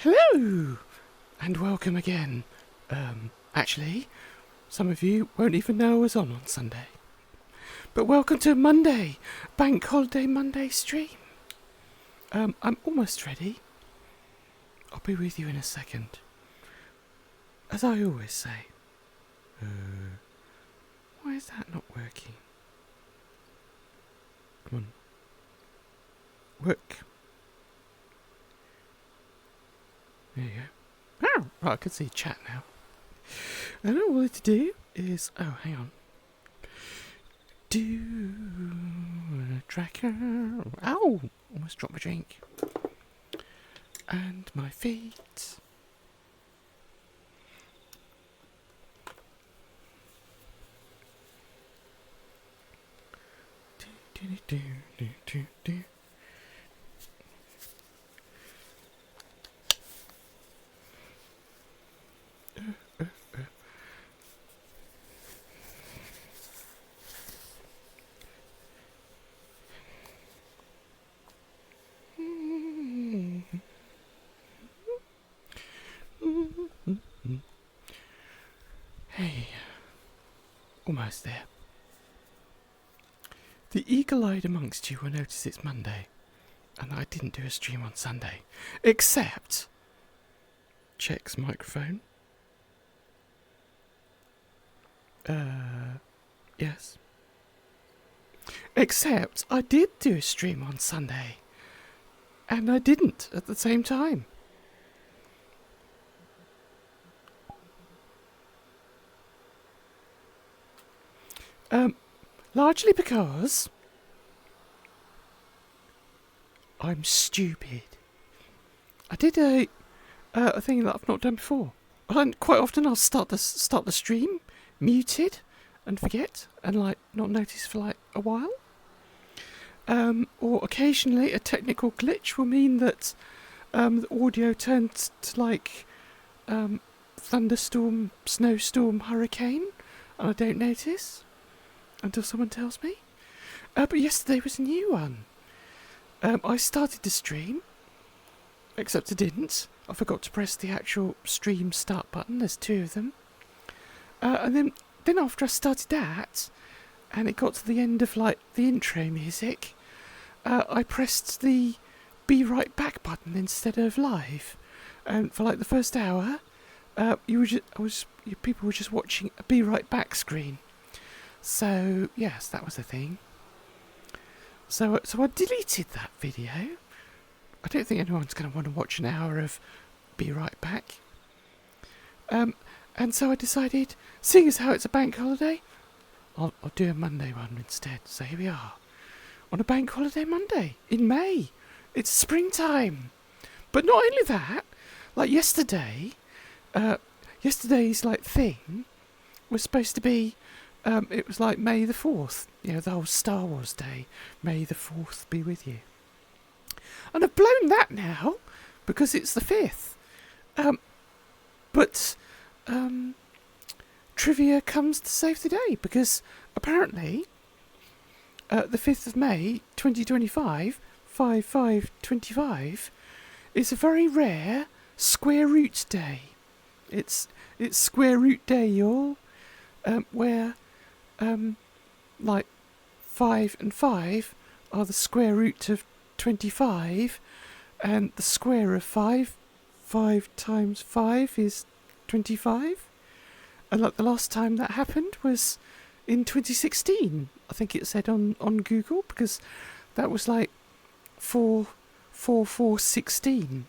Hello, and welcome again. Actually, some of you won't even know I was on Sunday. But welcome to Monday, Bank Holiday Monday stream. I'm almost ready. I'll be with you in a second. As I always say. Why is that not working? Come on. Work. There you go. Oh, right, I can see chat now. And all I need to do is... Oh, hang on. Do a tracker. Ow! Almost dropped my drink. And my feet. Do. Hey, almost there. The eagle-eyed amongst you will notice it's Monday, and I didn't do a stream on Sunday, except checks microphone. Yes. Except I did do a stream on Sunday, and I didn't at the same time. Largely because I'm stupid. I did a thing that I've not done before. Quite often I'll start the stream muted and forget and not notice for a while. Or occasionally a technical glitch will mean that the audio turns to thunderstorm, snowstorm, hurricane, and I don't notice until someone tells me. But yesterday was a new one. I started the stream, except I didn't. I forgot to press the actual stream start button. There's two of them. And then after I started that, and it got to the end of the intro music, I pressed the be right back button instead of live. And for the first hour, people were just watching a be right back screen. So yes, that was the thing. So I deleted that video. I don't think anyone's going to want to watch an hour of Be Right Back. And so I decided, seeing as how it's a bank holiday, I'll do a Monday one instead. So here we are, on a bank holiday Monday in May. It's springtime. But not only that, yesterday, yesterday's thing was supposed to be. It was May the 4th, the whole Star Wars Day. May the 4th be with you. And I've blown that now, because it's the 5th. But trivia comes to save the day, because apparently the 5th of May, 2025, 5/5/25, is a very rare square root day. It's square root day, y'all, where 5 and 5 are the square root of 25, and the square of 5 times 5 is 25. And the last time that happened was in 2016. I think it said on Google, because that was 4/4/16.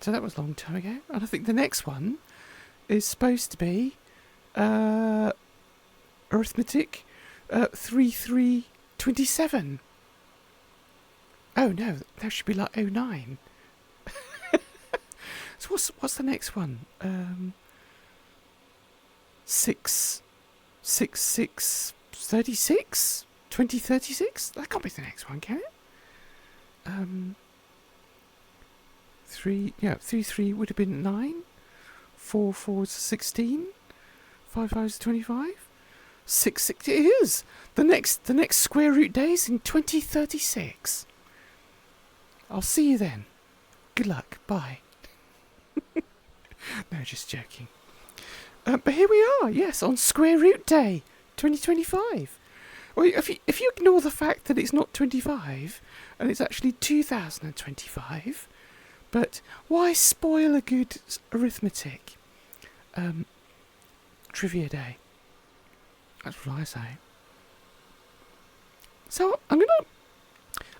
So that was a long time ago. And I think the next one is supposed to be arithmetic 3/3/27. Oh no, that should be 09. So what's the next one? 6/6/36? 2036? That can't be the next one, can it? 3/3 would have been 9. 4/4 is 16. 5/5 is 25. 6/6 it is. The next square root day is in 2036. I'll see you then. Good luck. Bye. No, just joking. But here we are, yes, on Square Root Day, 2025. Well, if you ignore the fact that it's not 25, and it's actually 2025, but why spoil a good arithmetic? Trivia day. That's what I say. So I'm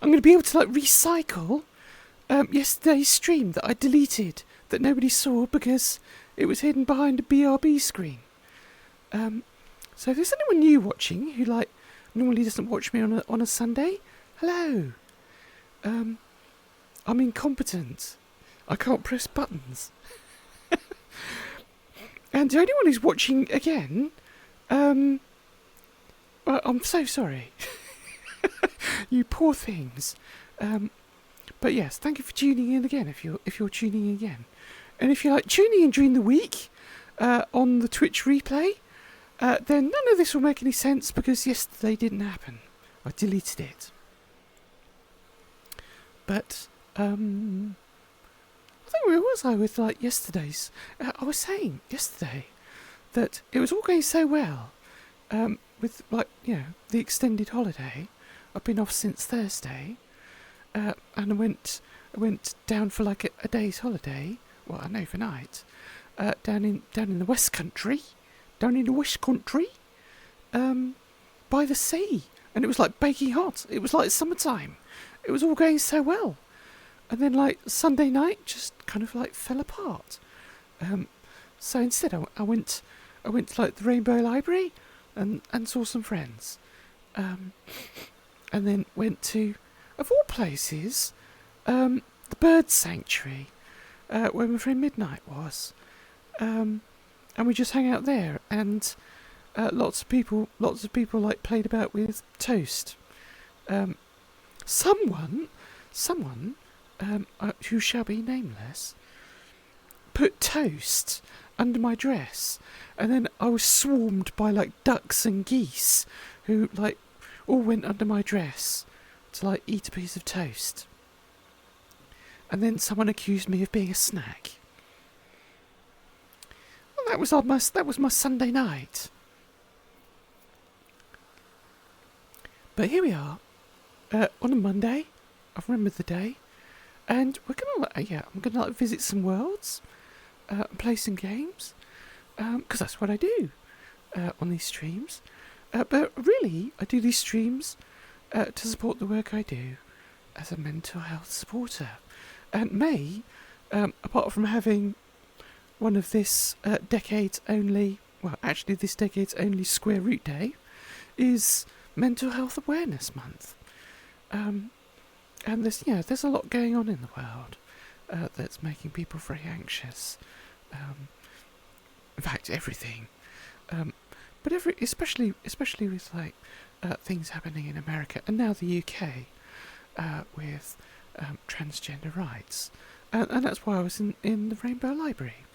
gonna be able to like recycle yesterday's stream that I deleted that nobody saw because it was hidden behind a BRB screen. So if there's anyone new watching who like normally doesn't watch me on a Sunday, hello. I'm incompetent. I can't press buttons. And to anyone who's watching again, well, I'm so sorry. You poor things. But yes, thank you for tuning in again. If you're tuning in again, and if you're like tuning in during the week on the Twitch replay, then none of this will make any sense because yesterday didn't happen. I deleted it. But I think where was I with like yesterday's? I was saying yesterday that it was all going so well with like the extended holiday. I've been off since Thursday, and I went down for like a day's holiday. Well, an overnight down in the West Country, by the sea, and it was like baking hot. It was like summertime. It was all going so well, and then like Sunday night just kind of like fell apart. So instead, I went to like the Rainbow Library and saw some friends, and then went to, of all places, the Bird Sanctuary, where my friend Midnight was, and we just hung out there, and lots of people like played about with toast. Someone, who shall be nameless, put toast under my dress, and then I was swarmed by like ducks and geese, who like all went under my dress to like eat a piece of toast. And then someone accused me of being a snack. Well, that was my Sunday night. But here we are, on a Monday. I've remembered the day, and I'm gonna visit some worlds, and play some games, because that's what I do on these streams. But really, I do these streams to support the work I do as a mental health supporter. And May, apart from having one of this decade's only Square Root Day, is Mental Health Awareness Month. And there's a lot going on in the world that's making people very anxious. In fact, everything. But especially with like things happening in America and now the UK with transgender rights, and that's why I was in the Rainbow Library.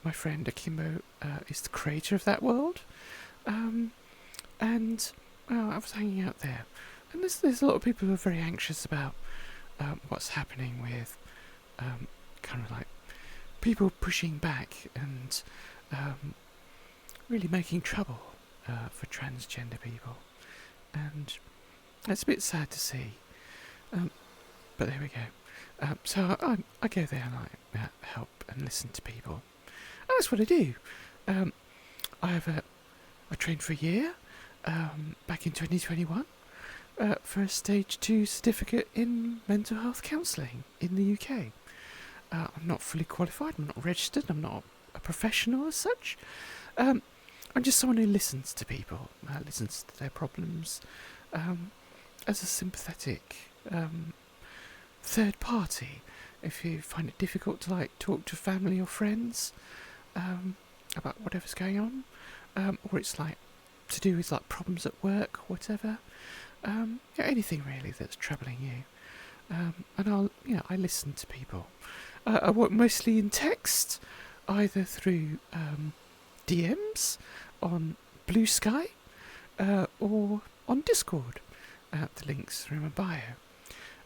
My friend Akimbo is the creator of that world, and I was hanging out there, and there's a lot of people who are very anxious about what's happening with kind of like people pushing back and really making trouble for transgender people, and it's a bit sad to see. But there we go. So I go there and I help and listen to people, and that's what I do. I trained for a year back in 2021 for a Stage 2 certificate in mental health counselling in the UK. I'm not fully qualified, I'm not registered, I'm not a professional as such. I'm just someone who listens to people, listens to their problems, as a sympathetic third party. If you find it difficult to like talk to family or friends about whatever's going on, or it's like to do with like problems at work, whatever, anything really that's troubling you, and I listen to people. I work mostly in text, either through DMs on Blue Sky or on Discord. The links are in my bio.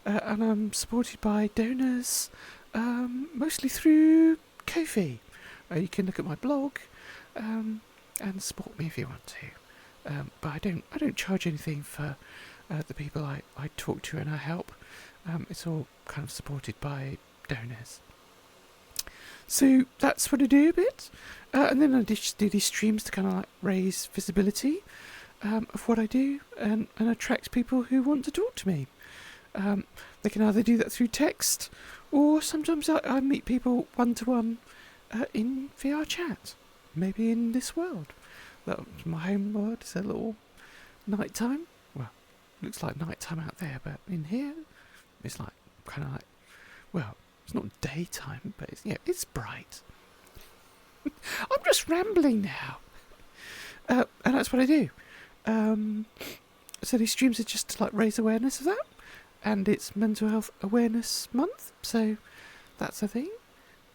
and I'm supported by donors, mostly through Ko-fi. You can look at my blog and support me if you want to. But I don't charge anything for the people I talk to and I help. It's all kind of supported by donors. So that's what I do a bit. And then I just do these streams to kind of like raise visibility of what I do and attract people who want to talk to me. They can either do that through text, or sometimes I meet people one-to-one in VRChat. Maybe in this world. My home world is a little nighttime. Well, looks like nighttime out there, but in here, it's like kind of like, well, it's not daytime, but it's bright. I'm just rambling now. And that's what I do. So these streams are just to like raise awareness of that. And it's Mental Health Awareness Month, so that's a thing.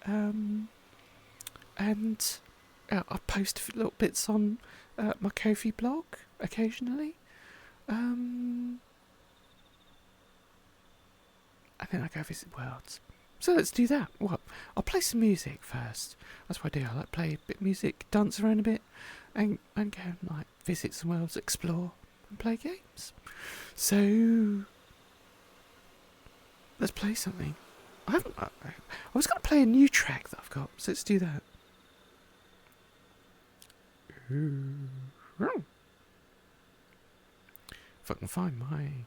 And I post little bits on my Ko-fi blog occasionally. And then I go visit worlds. So let's do that. Well, I'll play some music first. That's what I do. I like play a bit of music, dance around a bit, and go and like visit some worlds, explore, and play games. So let's play something. I was going to play a new track that I've got, so let's do that. If I can find my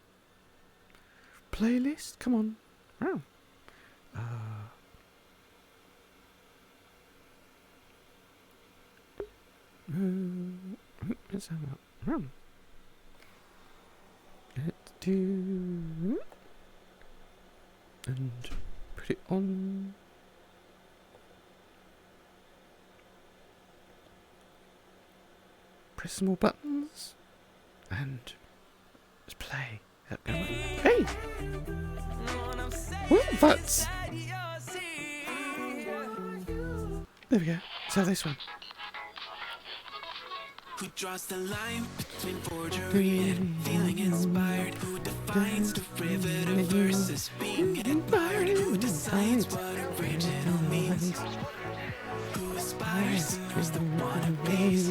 playlist, come on. Let's have that. Let's do and put it on. Press some more buttons and let's play. Hey! Well, that's... There we go. So this one. Who draws the line between forgery and feeling inspired? Who defines derivative versus being admired? Who decides what original means? Who aspires and knows the wannabes?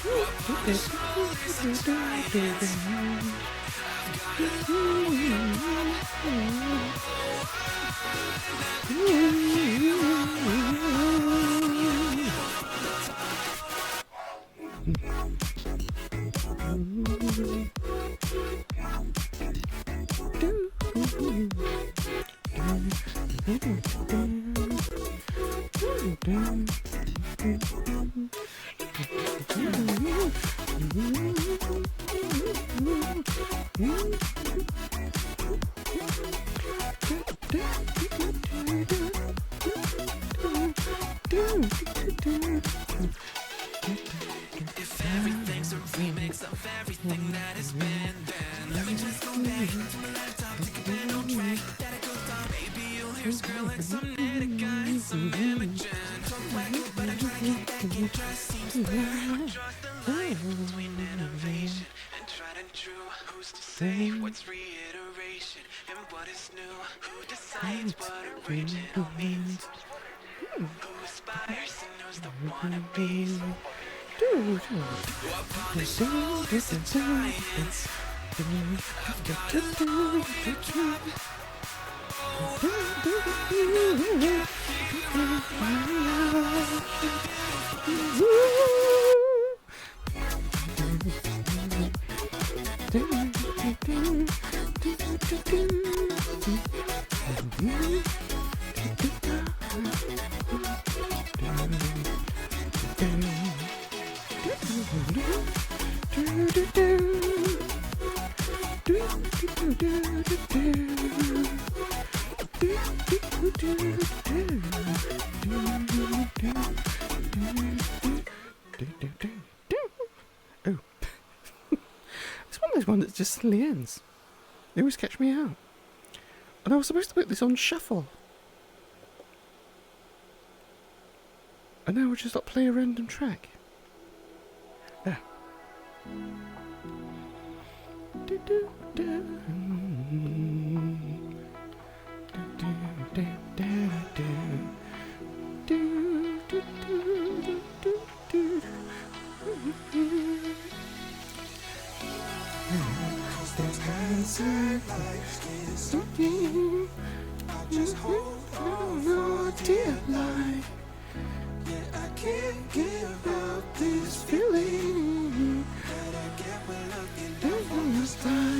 What punish is a giants? If everything's a remix of everything that has been, then let me just go back to my laptop, take a pen on track. That it goes down, maybe you'll hear Skrillex, some Netica, and some Imogen. Talk wacky, but I'm trying to get back in trust. Seems clear. Who draws the line between innovation and tried and true? Who's to say what's reiteration and what is new? Who decides what original means? Who aspires and knows the wannabes? What punishment is a giants? I've got to do it. Oh, it's one of those ones that just suddenly ends. They always catch me out. And I was supposed to put this on shuffle. And now we'll just like play a random track. Yeah. Those concert lights kiss. I just hold on for dear life. Yeah, I can't give up this feeling that I get when looking down from the sky.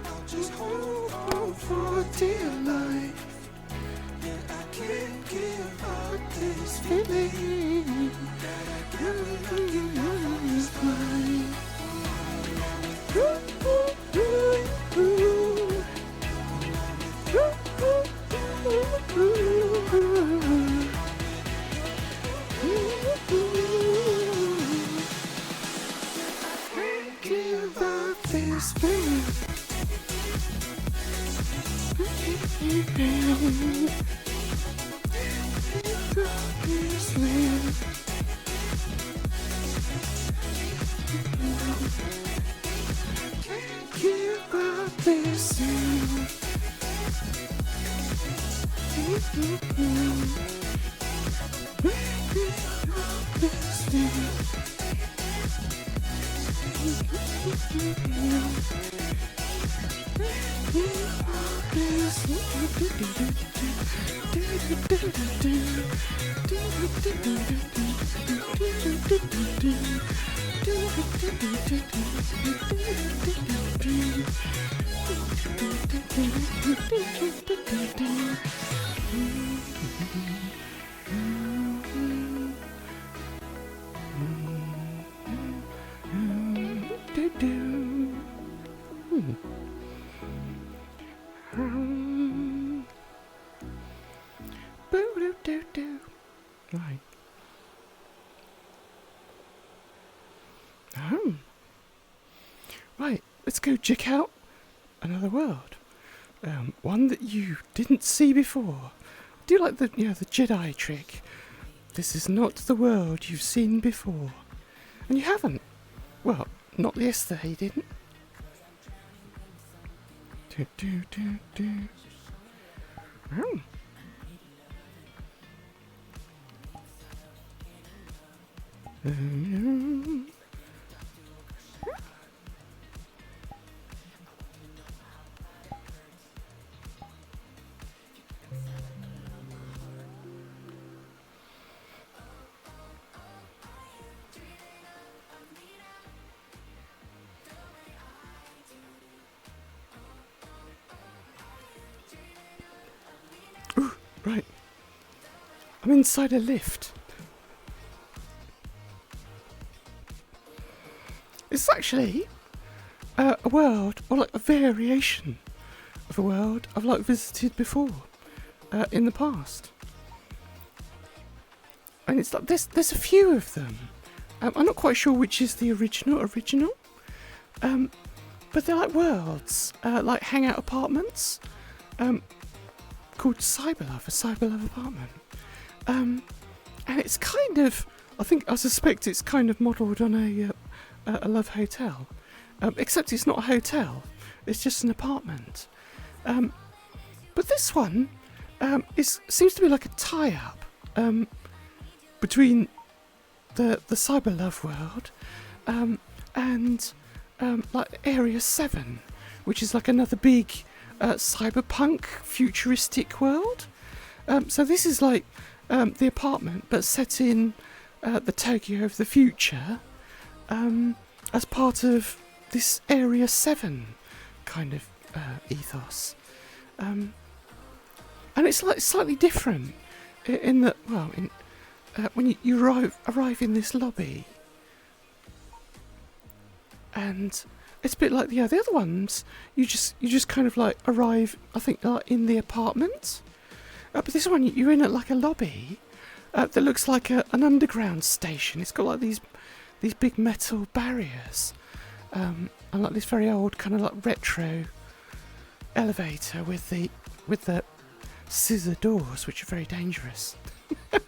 I'll just hold on for dear life. Yeah, I can't give up this feeling that I get when looking out from this life. Give up this feeling. Give up this feeling. Right. Right, let's go check out another world. One that you didn't see before. I do like the the Jedi trick. This is not the world you've seen before. And you haven't. Well, not yesterday, you didn't. Oh. Ooh, right. I'm inside a lift. It's actually a world, or like a variation of a world I've like visited before in the past. And it's like there's a few of them. I'm not quite sure which is the original, but they're like worlds, like hangout apartments, called Cyberlove, a Cyberlove apartment. And it's kind of, I suspect it's kind of modelled on a love hotel, except it's not a hotel, it's just an apartment. But this one it seems to be like a tie-up between the cyber love world and like Area 7, which is like another big cyberpunk futuristic world. So this is like the apartment, but set in the Tokyo of the future, as part of this Area 7 kind of ethos. And it's like slightly different in that, well, when you arrive in this lobby, and it's a bit like the other ones. You just kind of like arrive, I think, in the apartment. But this one, you're in like a lobby that looks like an underground station. It's got like these big metal barriers, and like this very old kind of like retro elevator with the scissor doors, which are very dangerous. I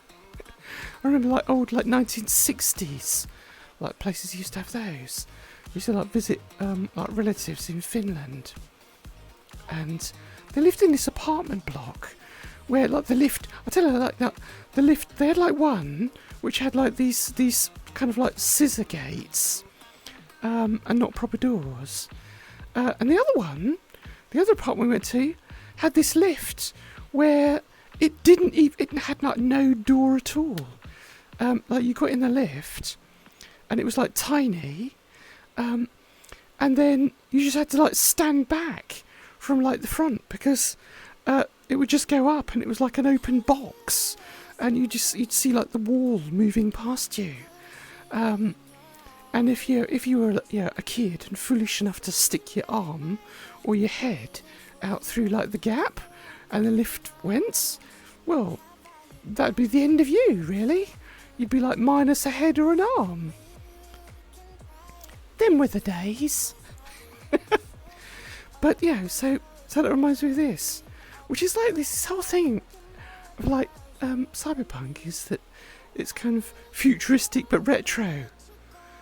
remember like old like 1960s like places used to have those. We used to like visit like relatives in Finland, and they lived in this apartment block where like the lift, I tell you like that, the lift, they had like one which had like these kind of like scissor gates, and not proper doors, and the other one, the other apartment we went to, had this lift where it had like no door at all. Like you got in the lift and it was like tiny, and then you just had to like stand back from like the front because it would just go up, and it was like an open box, and you'd see like the wall moving past you. And if you were a kid and foolish enough to stick your arm or your head out through like the gap, and the lift went, well, that'd be the end of you, really. You'd be like minus a head or an arm. Them were the days. But yeah, so that reminds me of this, which is like this whole thing of like cyberpunk is that it's kind of futuristic but retro.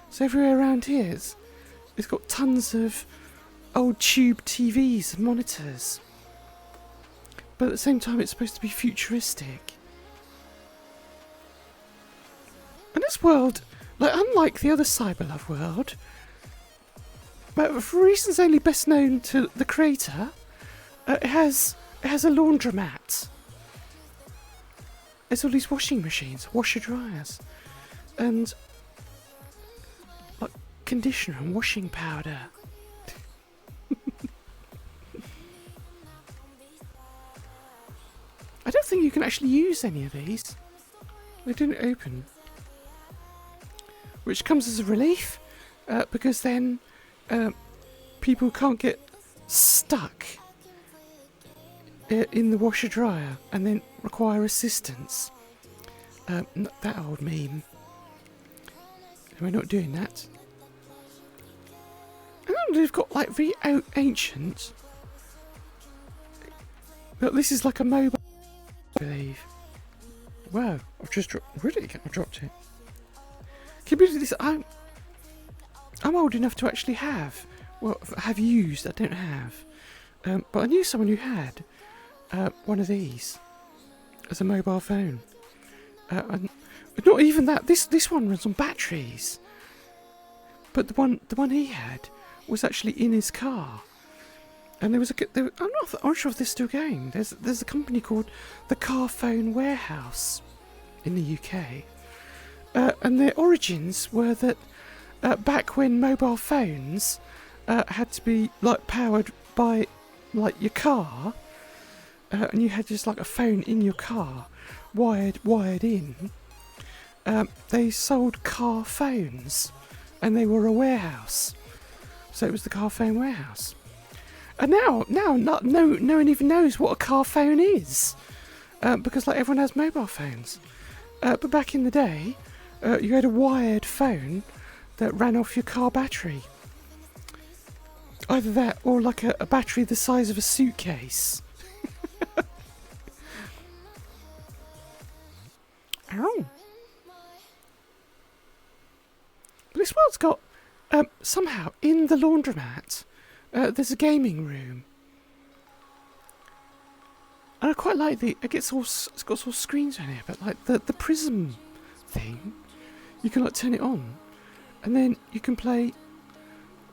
So everywhere around here, it's got tons of old tube TVs and monitors. But at the same time, it's supposed to be futuristic. And this world, like unlike the other Cyberlove world, but for reasons only best known to the creator, it has a laundromat. There's all these washing machines, washer dryers, and like conditioner and washing powder. I don't think you can actually use any of these. They didn't open. Which comes as a relief, because then people can't get stuck in the washer dryer and then require assistance. That old meme. We're not doing that. And then they've got like very ancient. But this is like a mobile, I believe. Wow, I've just dropped it. Can you believe this? I'm old enough to actually have used. I don't have, but I knew someone who had one of these as a mobile phone. And not even that. This one runs on batteries, but the one he had was actually in his car. And I'm not sure if they're still going. There's a company called the Car Phone Warehouse in the UK. And their origins were that back when mobile phones had to be like powered by like your car, and you had just like a phone in your car, wired in. They sold car phones, and they were a warehouse, so it was the Car Phone Warehouse. And now no one even knows what a car phone is, because like everyone has mobile phones. But back in the day, you had a wired phone that ran off your car battery. Either that or like a battery the size of a suitcase. Ow. But this world's got, somehow, in the laundromat, there's a gaming room. And I quite like it gets all, it's got all screens on here, but like the prism thing, you can like turn it on, and then you can play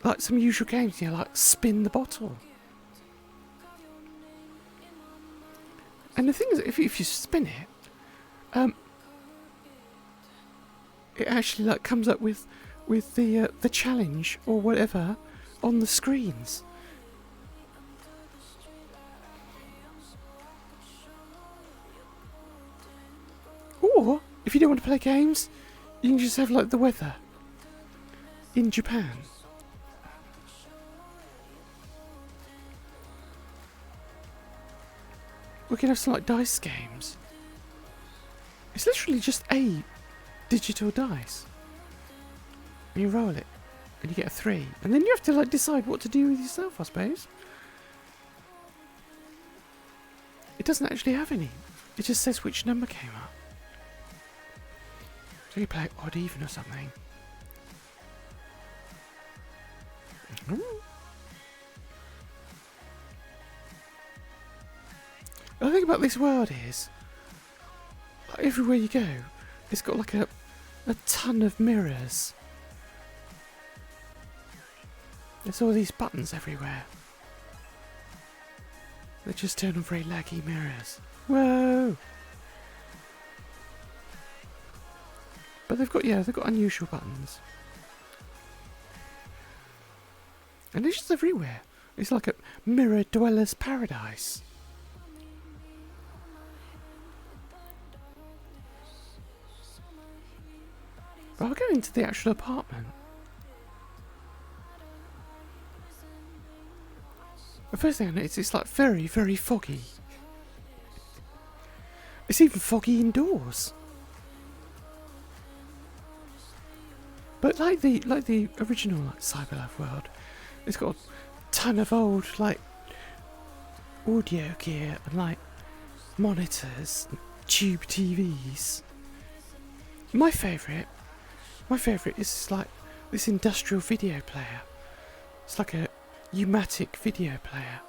like some usual games, like spin the bottle. And the thing is, if you spin it, it actually like comes up with the challenge or whatever on the screens. Or if you don't want to play games, you can just have like the weather in Japan. We can have some like dice games. It's literally just a digital dice. And you roll it, and you get a 3, and then you have to like decide what to do with yourself, I suppose. It doesn't actually have any. It just says which number came up. So you play odd even or something. The thing about this world is, like, everywhere you go, it's got like a ton of mirrors. There's all these buttons everywhere. They just turn on very laggy mirrors. Whoa! But they've got unusual buttons. And they're just everywhere. It's like a mirror dweller's paradise. But I'll go into the actual apartment. The first thing I noticed, it's like very, very foggy. It's even foggy indoors. But like the original like Cyberlife world, it's got a ton of old like audio gear and like monitors, and tube TVs. My favourite is like this industrial video player. It's like a pneumatic video player.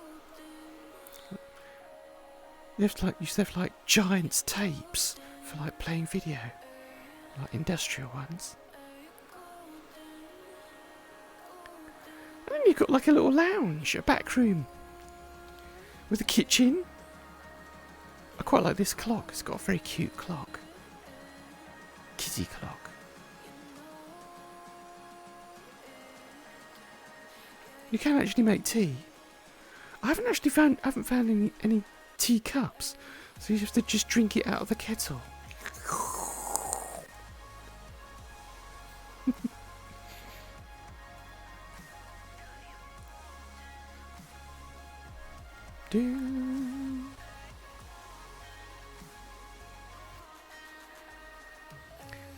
You used to have like giant's tapes for like playing video, like industrial ones. And then you've got like a little lounge, a back room with a kitchen. I quite like this clock. It's got a very cute clock, kitty clock. You can actually make tea. I haven't found any tea cups, so you have to just drink it out of the kettle.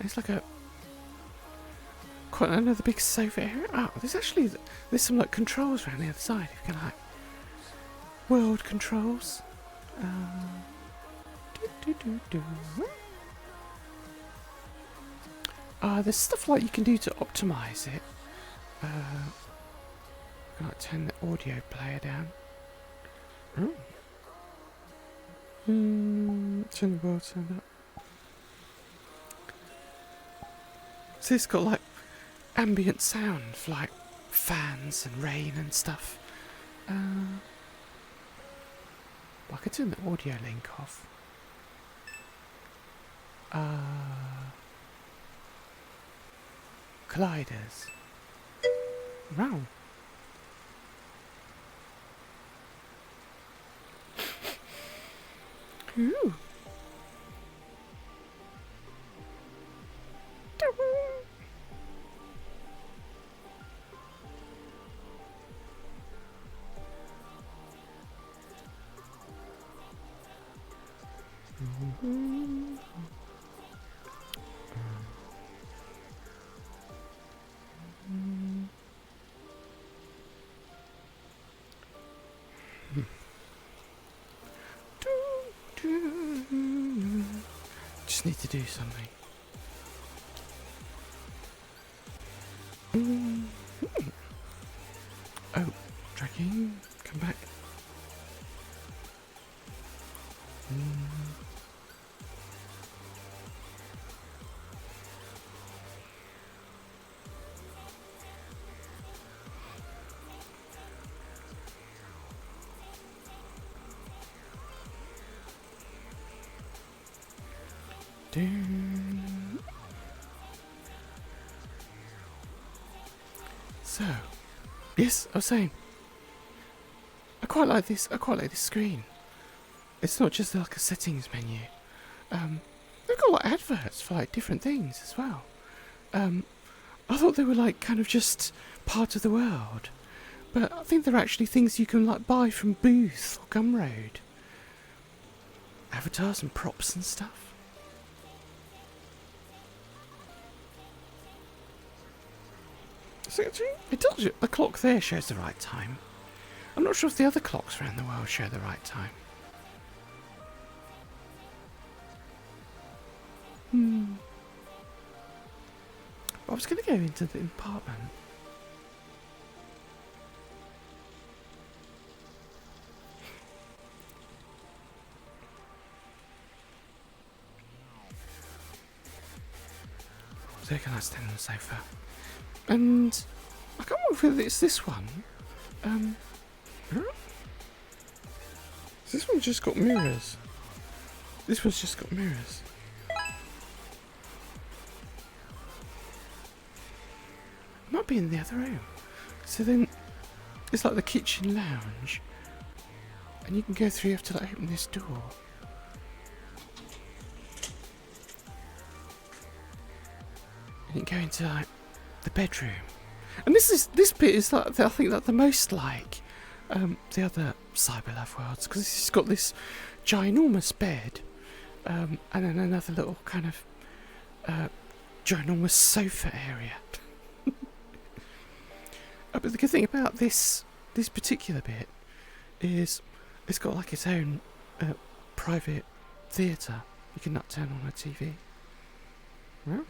It's like quite another big sofa area. Oh, there's some like controls around the other side. If you can like world controls. There's stuff like you can do to optimize it. You can like turn the audio player down. Turn the world sound up. So it's got like ambient sound for like fans and rain and stuff. I could turn the audio link off. Colliders. Wow. Ooh. Just need to do something. Oh, tracking. Come back. So, yes, I was saying, I quite like this. I quite like this screen. It's not just like a settings menu. They've got like adverts for like different things as well. I thought they were like kind of just part of the world, but I think they're actually things you can like buy from Booth or Gumroad. Avatars and props and stuff. So actually, it tells you the clock there shows the right time. I'm not sure if the other clocks around the world show the right time. I was going to go into the apartment. So can I stand on the sofa? And I can't remember if it's this one. This one's just got mirrors. This one's just got mirrors. Might be in the other room. So then it's like the kitchen lounge, and you can go through. You have to like open this door. And you can go into like the bedroom. And this bit is like I think like the most like the other Cyberlove worlds, because it's got this ginormous bed, and then another little kind of ginormous sofa area. But the good thing about this particular bit is it's got like its own private theatre. You can not turn on a TV. Wow.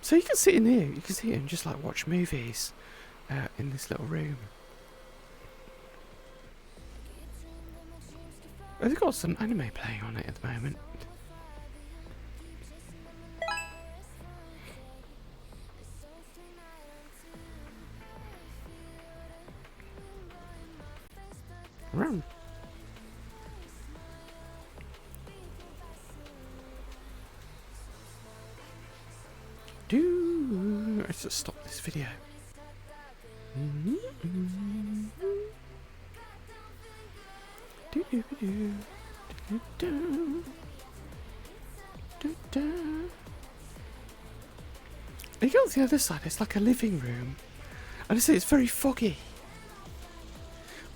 So you can sit in here. You can sit here and just like watch movies in this little room. They've got some anime playing on it at the moment. Around. Let's just stop this video. You go on the other side, it's like a living room, and I say it's very foggy.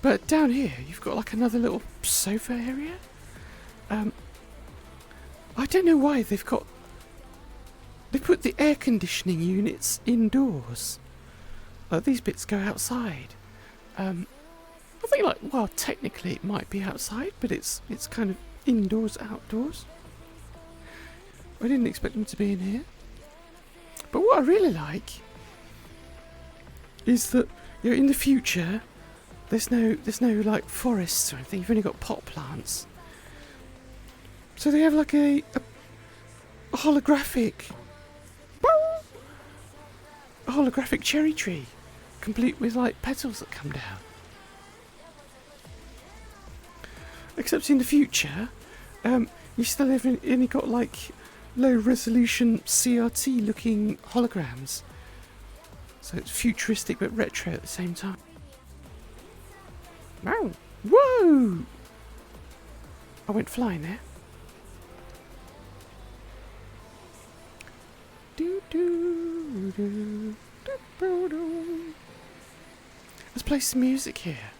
But down here, you've got like another little sofa area. I don't know why they put the air conditioning units indoors. Like these bits go outside. I think like, well, technically it might be outside, but it's kind of indoors, outdoors. I didn't expect them to be in here. But what I really like is that, you know, in the future, there's no like forests or anything. You've only got pot plants. So they have like a holographic cherry tree, complete with like petals that come down. Except in the future, you still have only got like low resolution CRT looking holograms. So it's futuristic but retro at the same time. Wow! Whoa! I went flying there. Let's play some music here.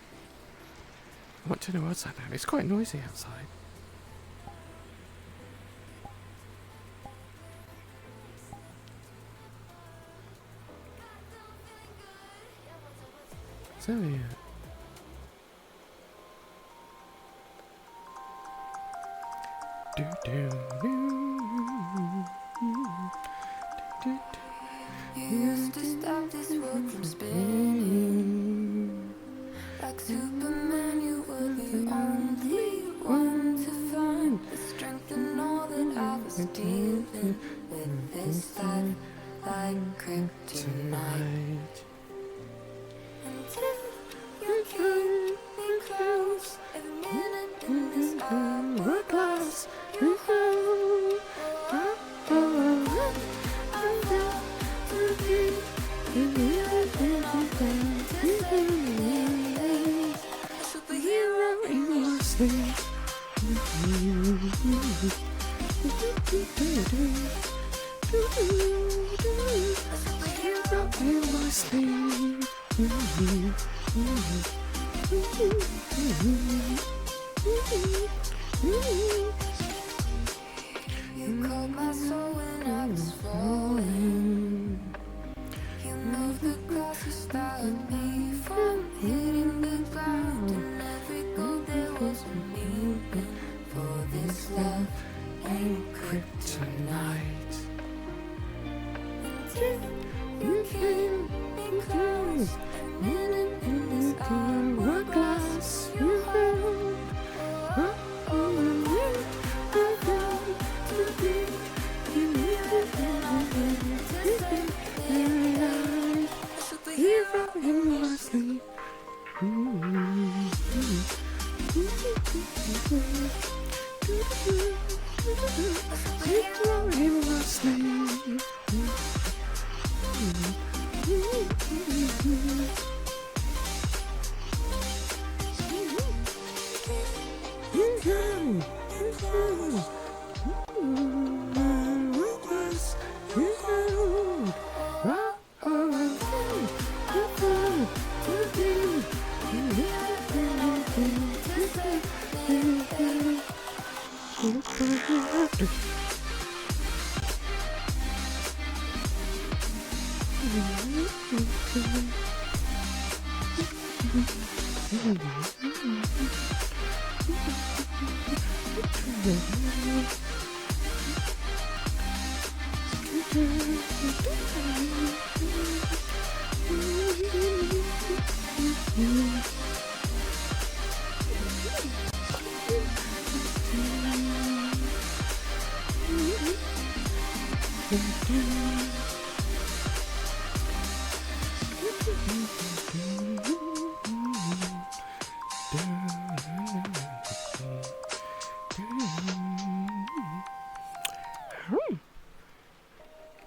I want to know what's that now. It's quite noisy outside. So yeah. Used to stop this world from spinning. Like Superman, you were the only one to find the strength in all that I was dealing with. This life like kryptonite. Until you came me close, every minute in this hourglass In my sleep. You called my soul when I was falling. You moved the cross to stop me from hitting the ground. And every goal there was a meaning. For this love ain't kryptonite. Until you came in close, a minute in this hourglass you held. Hero in my sleep. Hero in my sleep.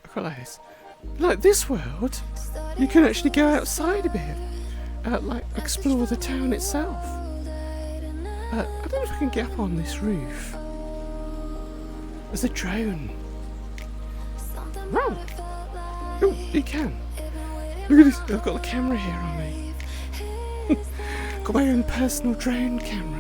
I quite like this. Like this world, you can actually go outside a bit, like explore the town itself. I don't know if I can get up on this roof. There's a drone. Oh, oh, you can. Look at this. I've got the camera here on me. Got my own personal drone camera.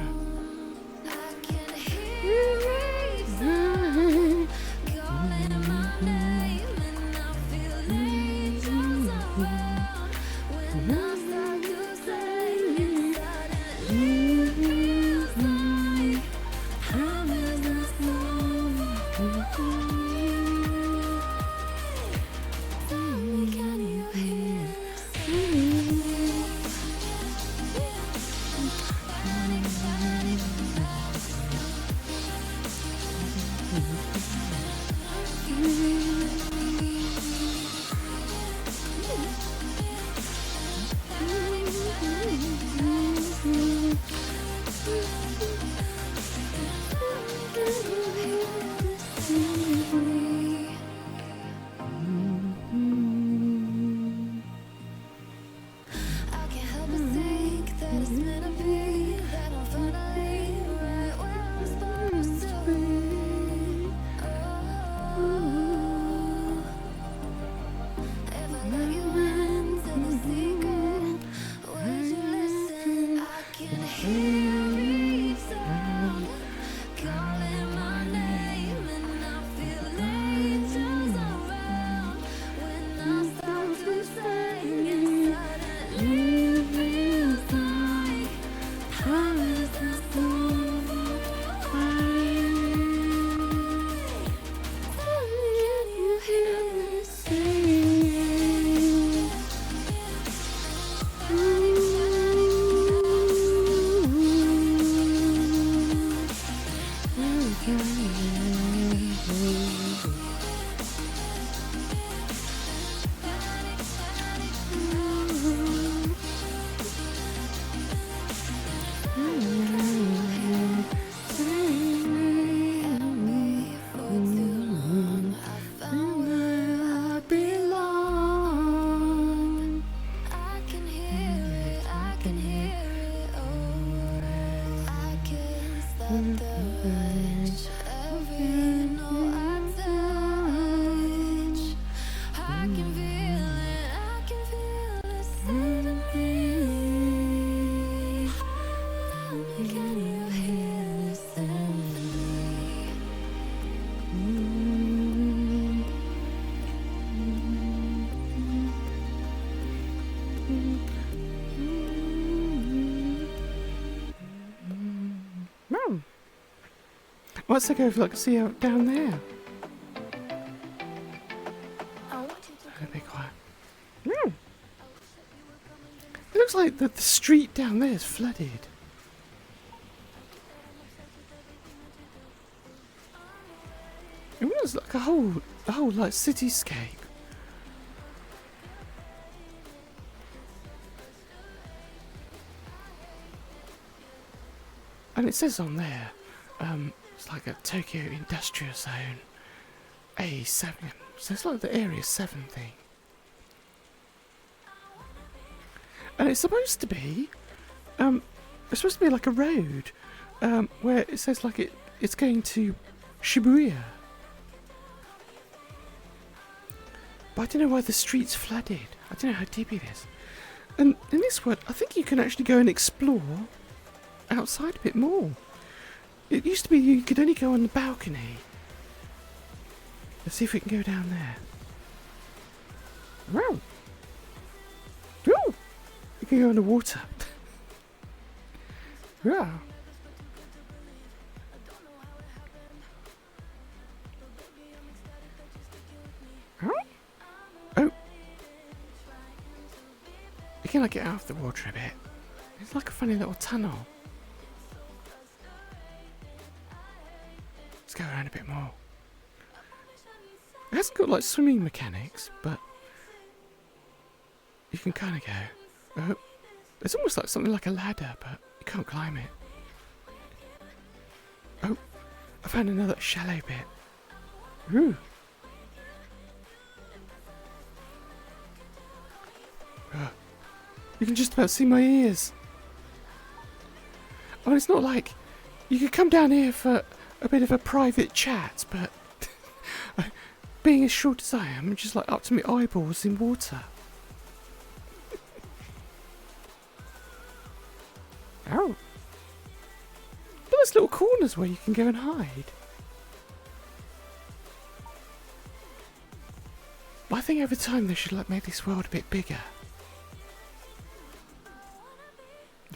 touch, every note I touch. I can feel it suddenly. Can you hear the symphony? Mum. Let's go look, see out down there. Gonna be quiet. It looks like the street down there is flooded. It looks like a whole like cityscape. And it says on there, it's like a Tokyo Industrial Zone A7. So it's like the Area 7 thing. And it's supposed to be like a road, where it says like it's going to Shibuya. But I don't know why the street's flooded. I don't know how deep it is. And in this one, I think you can actually go and explore outside a bit more. It used to be you could only go on the balcony. Let's see if we can go down there. Wow. Ooh. You can go in the water. Yeah. Oh. Oh. You can like get out of the water a bit. It's like a funny little tunnel. Let's go around a bit more. It hasn't got like swimming mechanics, but you can kind of go. It's almost like something like a ladder, but you can't climb it. Oh, I found another shallow bit. Ooh. You can just about see my ears. Oh, it's not like you could come down here for a bit of a private chat, but being as short as I am, I'm just like up to my eyeballs in water. Oh. But there's little corners where you can go and hide. I think over time they should like make this world a bit bigger.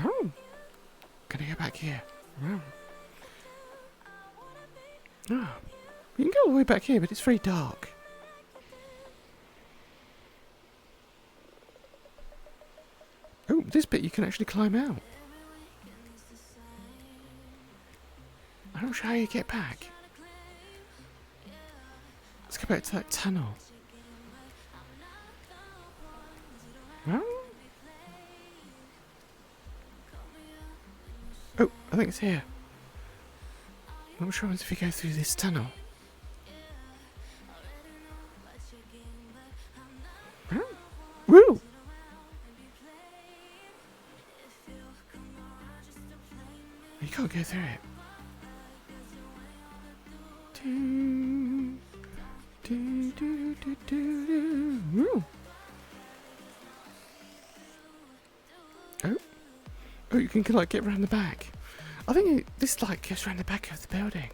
Oh. Gonna go back here. Oh. Oh. You can go all the way back here, but it's very dark. Oh, this bit you can actually climb out. I'm not sure how you get back. Let's go back to that tunnel. Oh, I think it's here. I'm not sure if we go through this tunnel. Woo! You can't go through it. Woo! Oh. Oh, you can like get around the back. I think this like goes around the back of the building.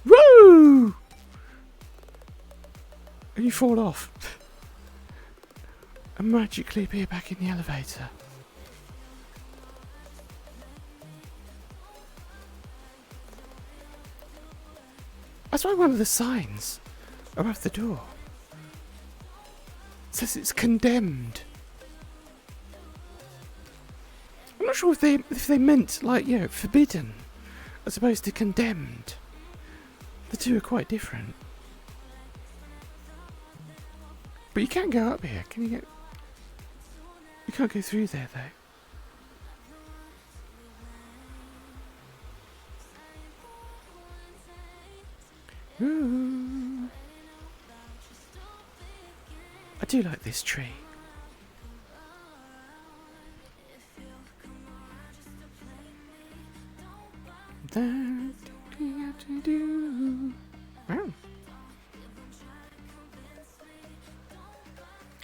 Woo! And you fall off. And magically appear back in the elevator. That's why one of the signs above the door says it's condemned. I'm not sure if they meant like, you know, forbidden as opposed to condemned. The two are quite different. But you can go up here. Can you get? You can't go through there though. Ooh. I do like this tree. that you have to do. Wow.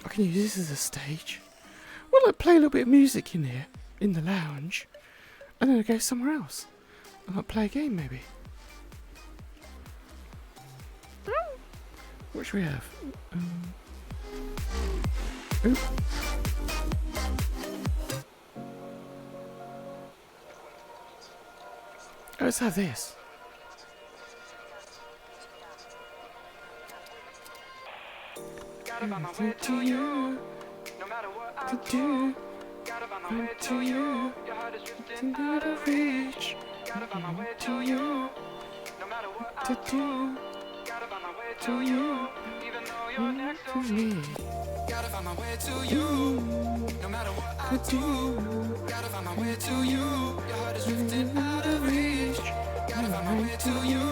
I can use this as a stage. Well, I play a little bit of music in here, in the lounge, and then I go somewhere else. And I'll play a game, maybe. What should we have? Oop. Let's have this. Gotta find my way to you, no matter what I do. Gotta find my way to you, your heart is drifting out of reach. Gotta find my way to you, no matter what I do. Gotta find my way to you, even though you're next to me. Gotta find my way to you, no matter what I do. Gotta find my way to you, your heart is drifting out of reach. Gotta find my way to you,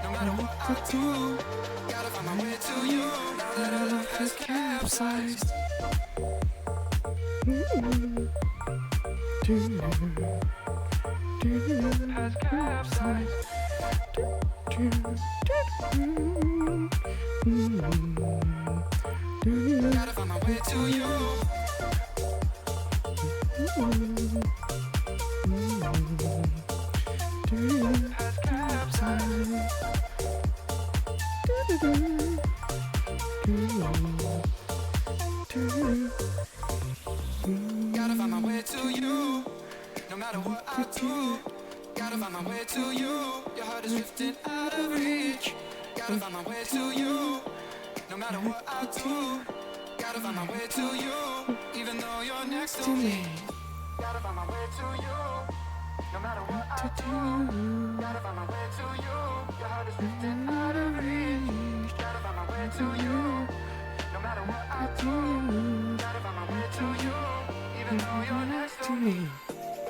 no matter what I do. Gotta find my way to you, now that our love has capsized. Has capsized. Gotta find my way to you. Has capsized. Gotta find my way to you, no matter what I do. Gotta find my way to you, your heart is drifting out of reach. Gotta find my way to you, no matter what I do. Gotta find my way to you, even though you're next to me. Gotta find my way to you, no matter what I do. Gotta find my way to you, your heart is drifting out of reach. Gotta find my way to you, no matter what I do. Gotta find my way to you, even though you're next to me.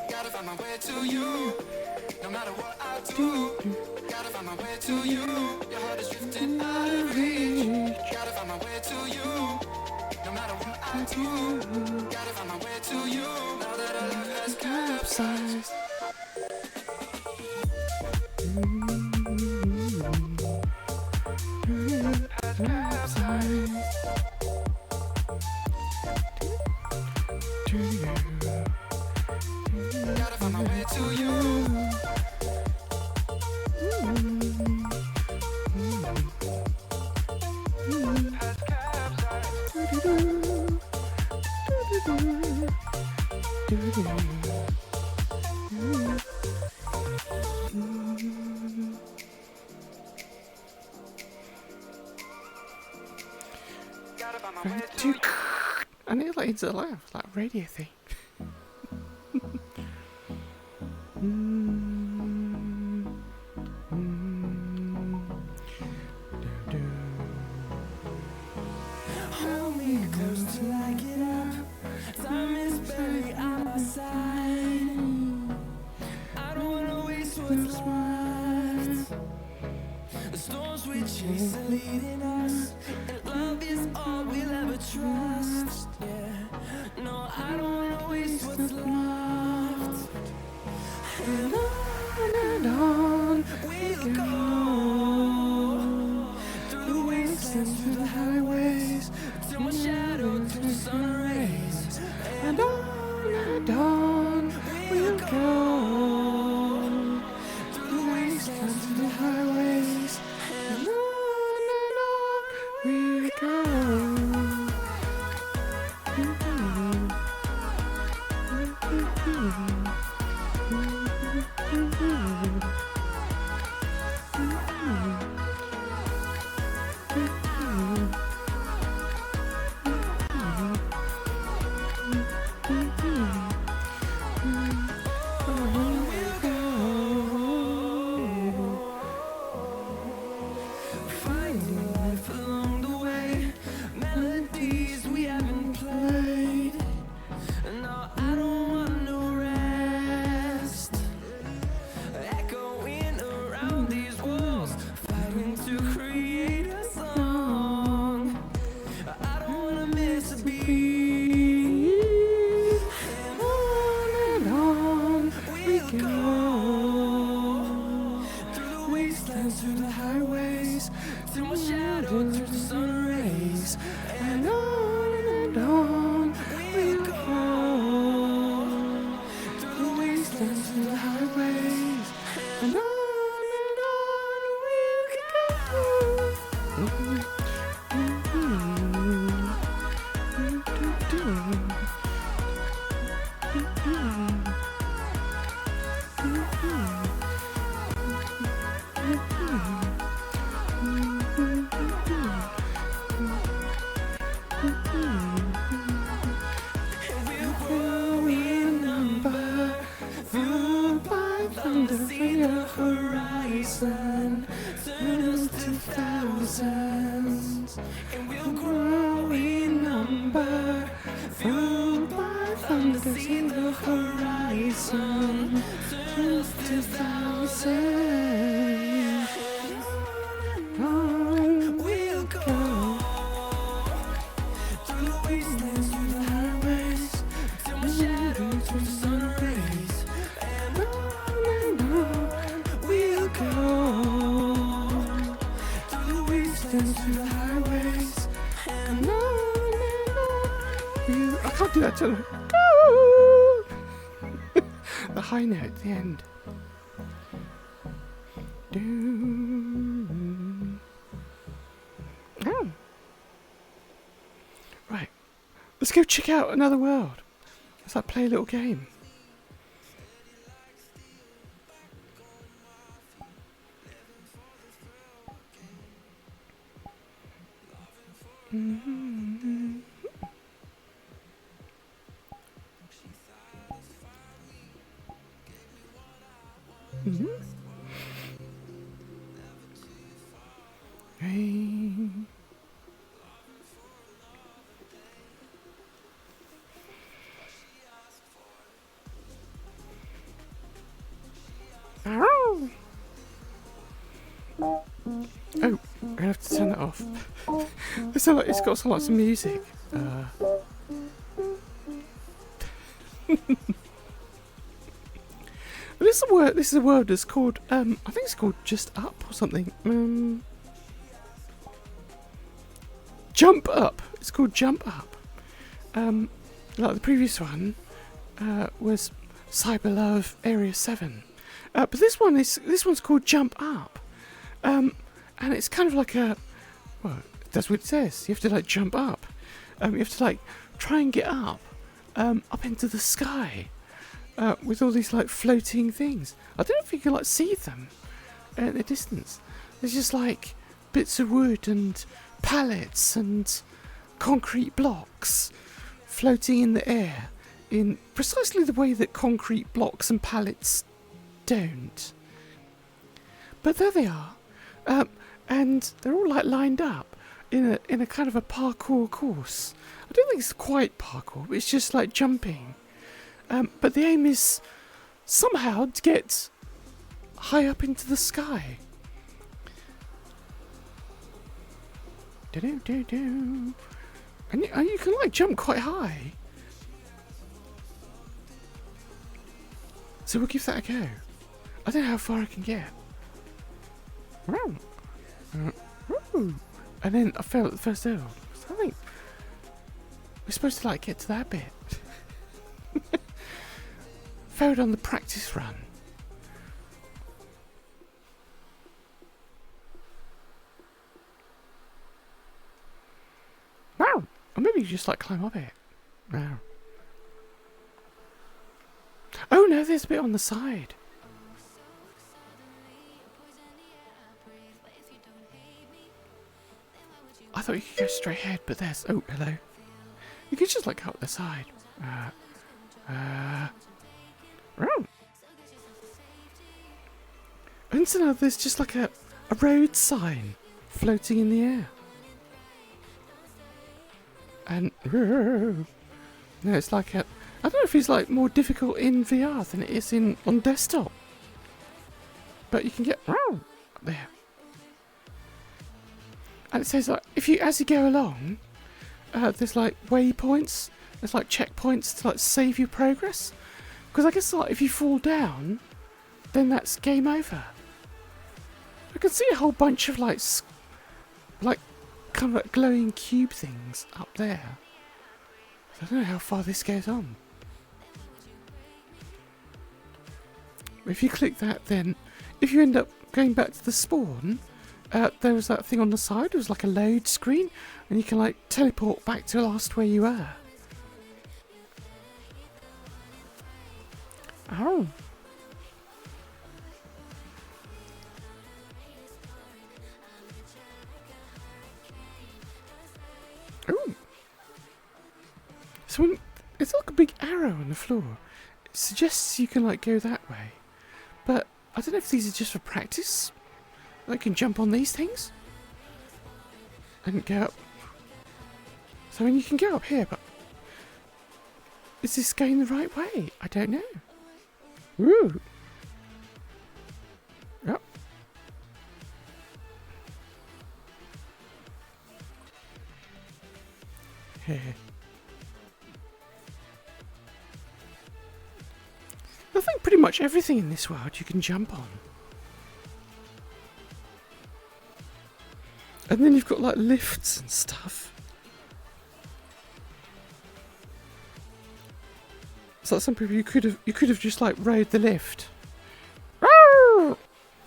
Gotta find my way to you, no matter what I do. Gotta find my way to you, your heart is drifting out of reach. Gotta find my way to you, no matter what I do. Gotta find my way to you, now that our love has capsized. Has capsized. Gotta find my way to you. Has capsized. Gotta find my way to you. I need like into the laugh, like radio thing. Hold me close till I get up. Time is barely on our side. I don't wanna waste what's left. The storms we chase are leading us, and love is all we'll ever trust. Yeah, no, I don't wanna waste what's left. And on we'll go through the wastelands, through the highways, till my shadow to the sun rays. And on we'll go through the wastelands, through the highways. And on we'll go. wastelands, through the highways, till my shadow turns to sun rays. And on we'll go. Through the wastelands, through the highways, and on we'll go. Horizon, turn us to thousands, and we'll grow in number. Fueled by thunder in the horizon, turn us to thousands. On we'll go, through the wastelands, through the highways, till my shadow turns to sun rays. And on we'll go, through the wastelands, through the highways, and on. I can't do that till the high note at the end. Oh. Right. Let's go check out another world. Let's like play a little game. Mm-hmm. Mm-hmm. Hey. Oh, I'm gonna have to turn that off. It's got some lots of music. This is a word that's called I think it's called Just Up or something. Jump Up. It's called Jump Up. Like the previous one was Cyber Love Area 7. But this one's called Jump Up. And it's kind of like that's what it says. You have to like jump up. You have to like try and get up into the sky. With all these like floating things. I don't know if you can like see them at the distance. There's just like bits of wood and pallets and concrete blocks floating in the air in precisely the way that concrete blocks and pallets don't. But there they are. And they're all like lined up in a kind of a parkour course. I don't think it's quite parkour, but it's just like jumping. But the aim is somehow to get high up into the sky. Do-do-do-do. And you can like jump quite high. So we'll give that a go. I don't know how far I can get. And then I fell at the first hurdle. So I think we're supposed to like get to that bit. Failed on the practice run. Wow. Or maybe you just like climb up it. Wow. Oh no, there's a bit on the side. I thought you could go straight ahead, but there's... Oh, hello. You could just like go up the side. Oh. And so now there's just like a road sign floating in the air. And... No, it's like a... I don't know if it's like more difficult in VR than it is on desktop. But you can get... up there. And it says like, as you go along, there's like waypoints, there's like checkpoints to like save your progress. Because I guess like if you fall down, then that's game over. I can see a whole bunch of like kind of like glowing cube things up there. So I don't know how far this goes on. If you click that, then if you end up going back to the spawn, there was that thing on the side. It was like a load screen, and you can like teleport back to last where you were. Oh. Oh. So when, it's like a big arrow on the floor. It suggests you can like go that way. But I don't know if these are just for practice. I can jump on these things and go up. So I mean, you can go up here, but is this going the right way? I don't know. Woo! Yep. Here. I think pretty much everything in this world you can jump on. And then you've got like lifts and stuff. So some people you could have just like rode the lift.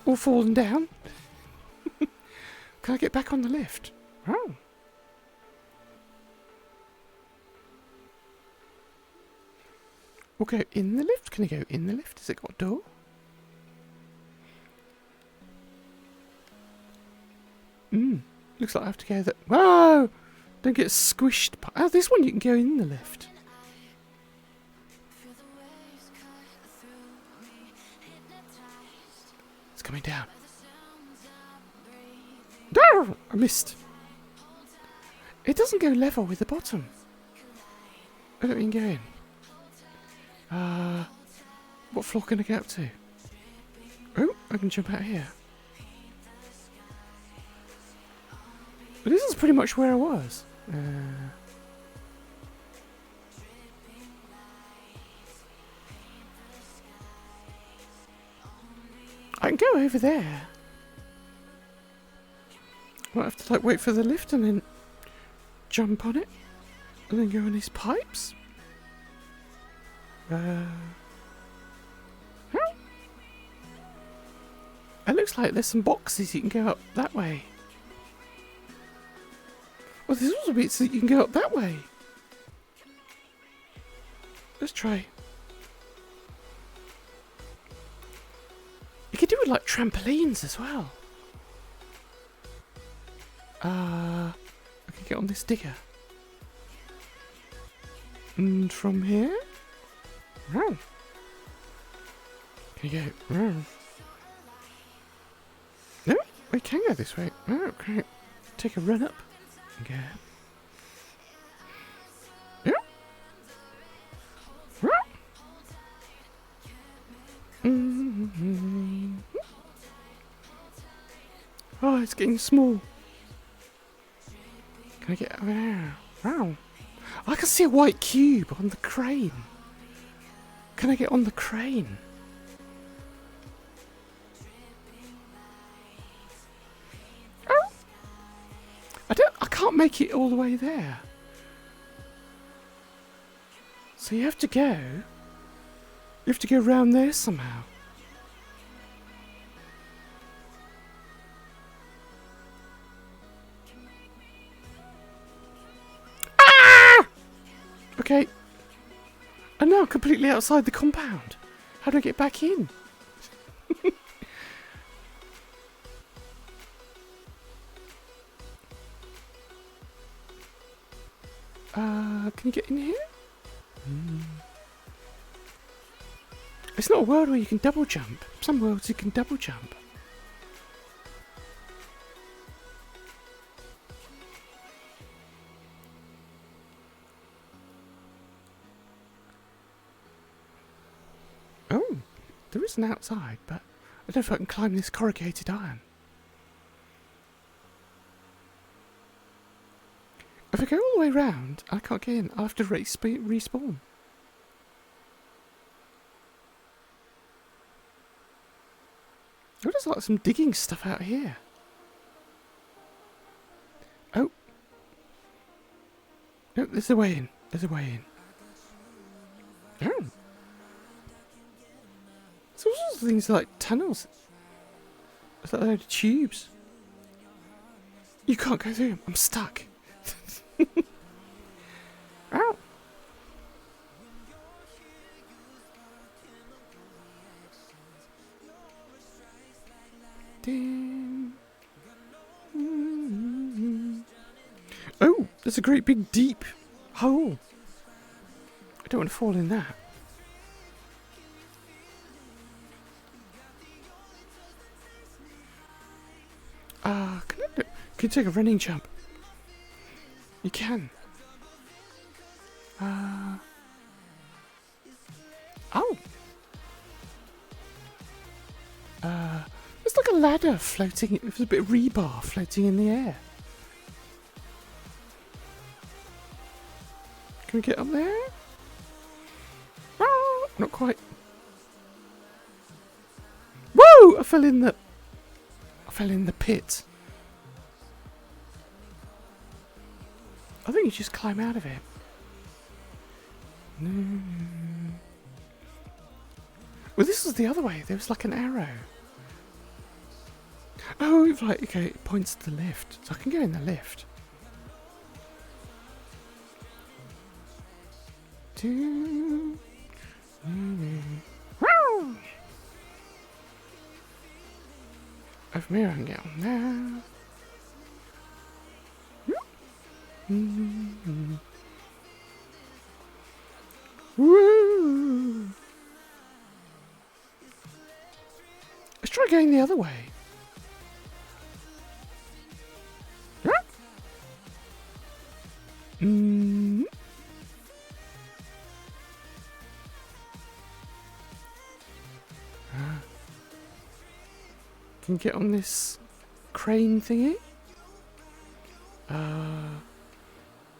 Or fallen down. Can I get back on the lift? Oh. We'll go in the lift. Can I go in the lift? Has it got a door? Looks like I have to go that. Whoa! Don't get squished. Oh, this one you can go in the lift. It's coming down. No! I missed. It doesn't go level with the bottom. I don't mean go in. What floor can I get up to? Oh, I can jump out here. But this is pretty much where I was. I can go over there. Might have to like wait for the lift and then jump on it. And then go on these pipes. It looks like there's some boxes you can go up that way. Well, there's also bits that you can go up that way. Let's try. You could do it like trampolines as well. I can get on this digger. And from here? Can you go? No, we can go this way. Oh, okay. Take a run up and go. Oh, it's getting small. Can I get over there? Wow. I can see a white cube on the crane. Can I get on the crane? Oh. I can't make it all the way there. So you have to go. You have to go around there somehow. Ah! Okay. And now I'm completely outside the compound. How do I get back in? Can you get in here? It's not a world where you can double jump. Some worlds you can double jump. Oh, there is an outside, but I don't know if I can climb this corrugated iron. If I go all the way round, I can't get in. I'll have to respawn. Oh, there's like some digging stuff out here. Oh. No, there's a way in. There's a way in. Oh. There's all sorts of things like tunnels. There's like a load of tubes. You can't go through them. I'm stuck. Ow. Oh, there's a great big deep hole. I don't want to fall in that. Can you take a running jump? You can. Oh. There's like a ladder floating. There's a bit of rebar floating in the air. Can we get up there? Oh, not quite. Whoa! I fell in the pit. I think you just climb out of it. No. Well, this was the other way. There was like an arrow. Oh, right. Okay, it points to the lift, so I can go in the lift. Over here I can get on there. Woo! Let's try going the other way. Can get on this crane thingy.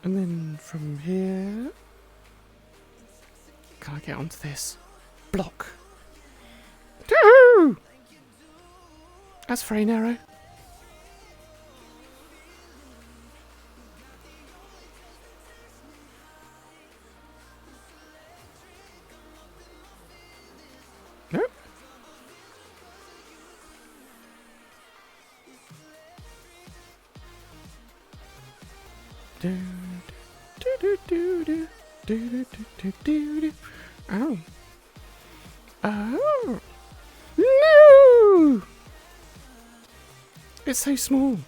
And then from here, can I get onto this block? Doo! That's very narrow. Nope. Oh. Oh. No! It's so small.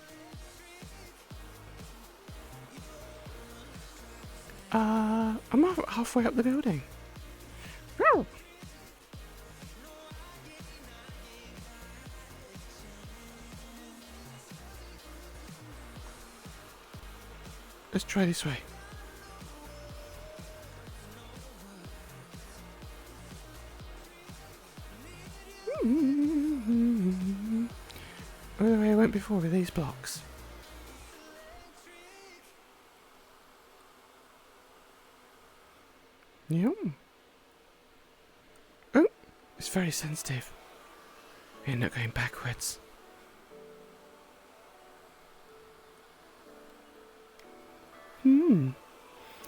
I'm halfway up the building. Oh. Let's try this way. Where I went before with these blocks. Yum. Oh, it's very sensitive. We end up going backwards.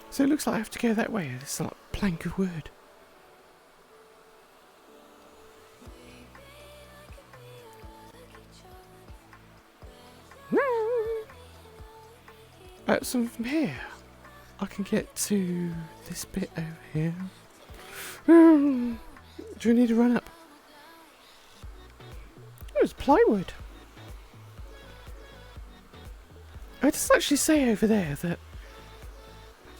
So it looks like I have to go that way. It's like a plank of wood. So from here, I can get to this bit over here. Do we need to run up? Oh, it's plywood. It does actually say over there that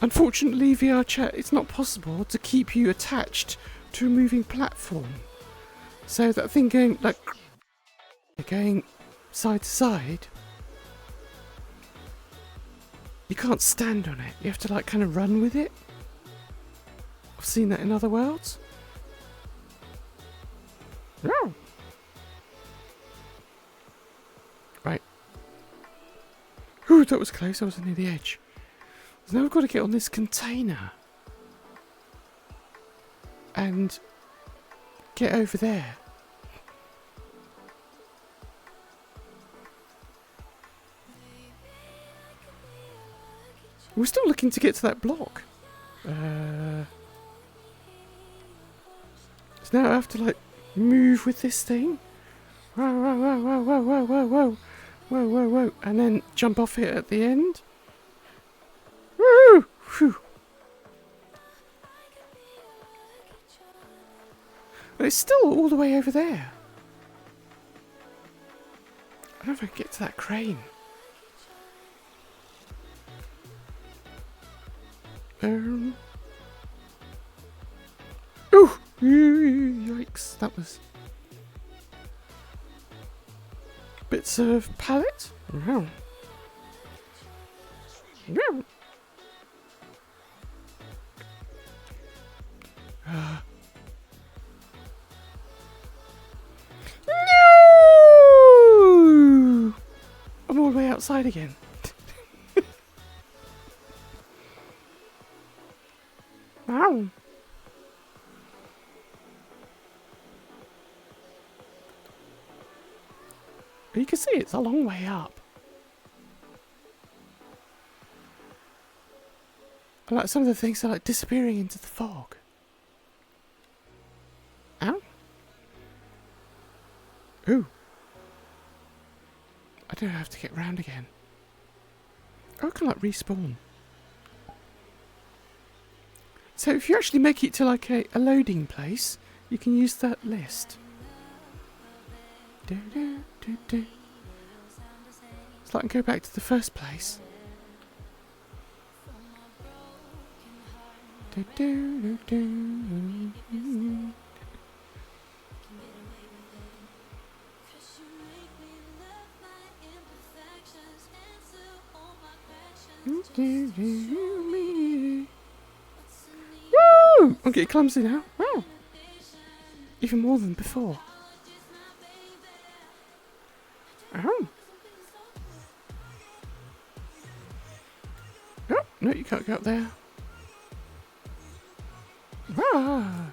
unfortunately VRChat, it's not possible to keep you attached to a moving platform. So that thing going side to side, you can't stand on it. You have to like kind of run with it. I've seen that in other worlds. Oh. Right. Ooh, that was close. I was near the edge. So now I've got to get on this container and get over there. We're still looking to get to that block. So now I have to like move with this thing. Whoa, whoa, whoa, whoa, whoa, whoa, whoa, whoa, whoa, whoa, whoa, and then jump off it at the end. Woo! Whew. But it's still all the way over there. I don't know if I can get to that crane. Ooh! Yikes, that was... Bits of pallet. Wow. Wow. No! I'm all the way outside again. Wow. You can see it's a long way up. And like some of the things are like disappearing into the fog. Ow. Ooh. I don't have to get round again. Oh, I can like respawn. So if you actually make it to like a loading place, you can use that list. So I can go back to the first place. Woo! I'm getting clumsy now. Wow. Even more than before. Oh. Oh, no, you can't go up there. Ah. Oh.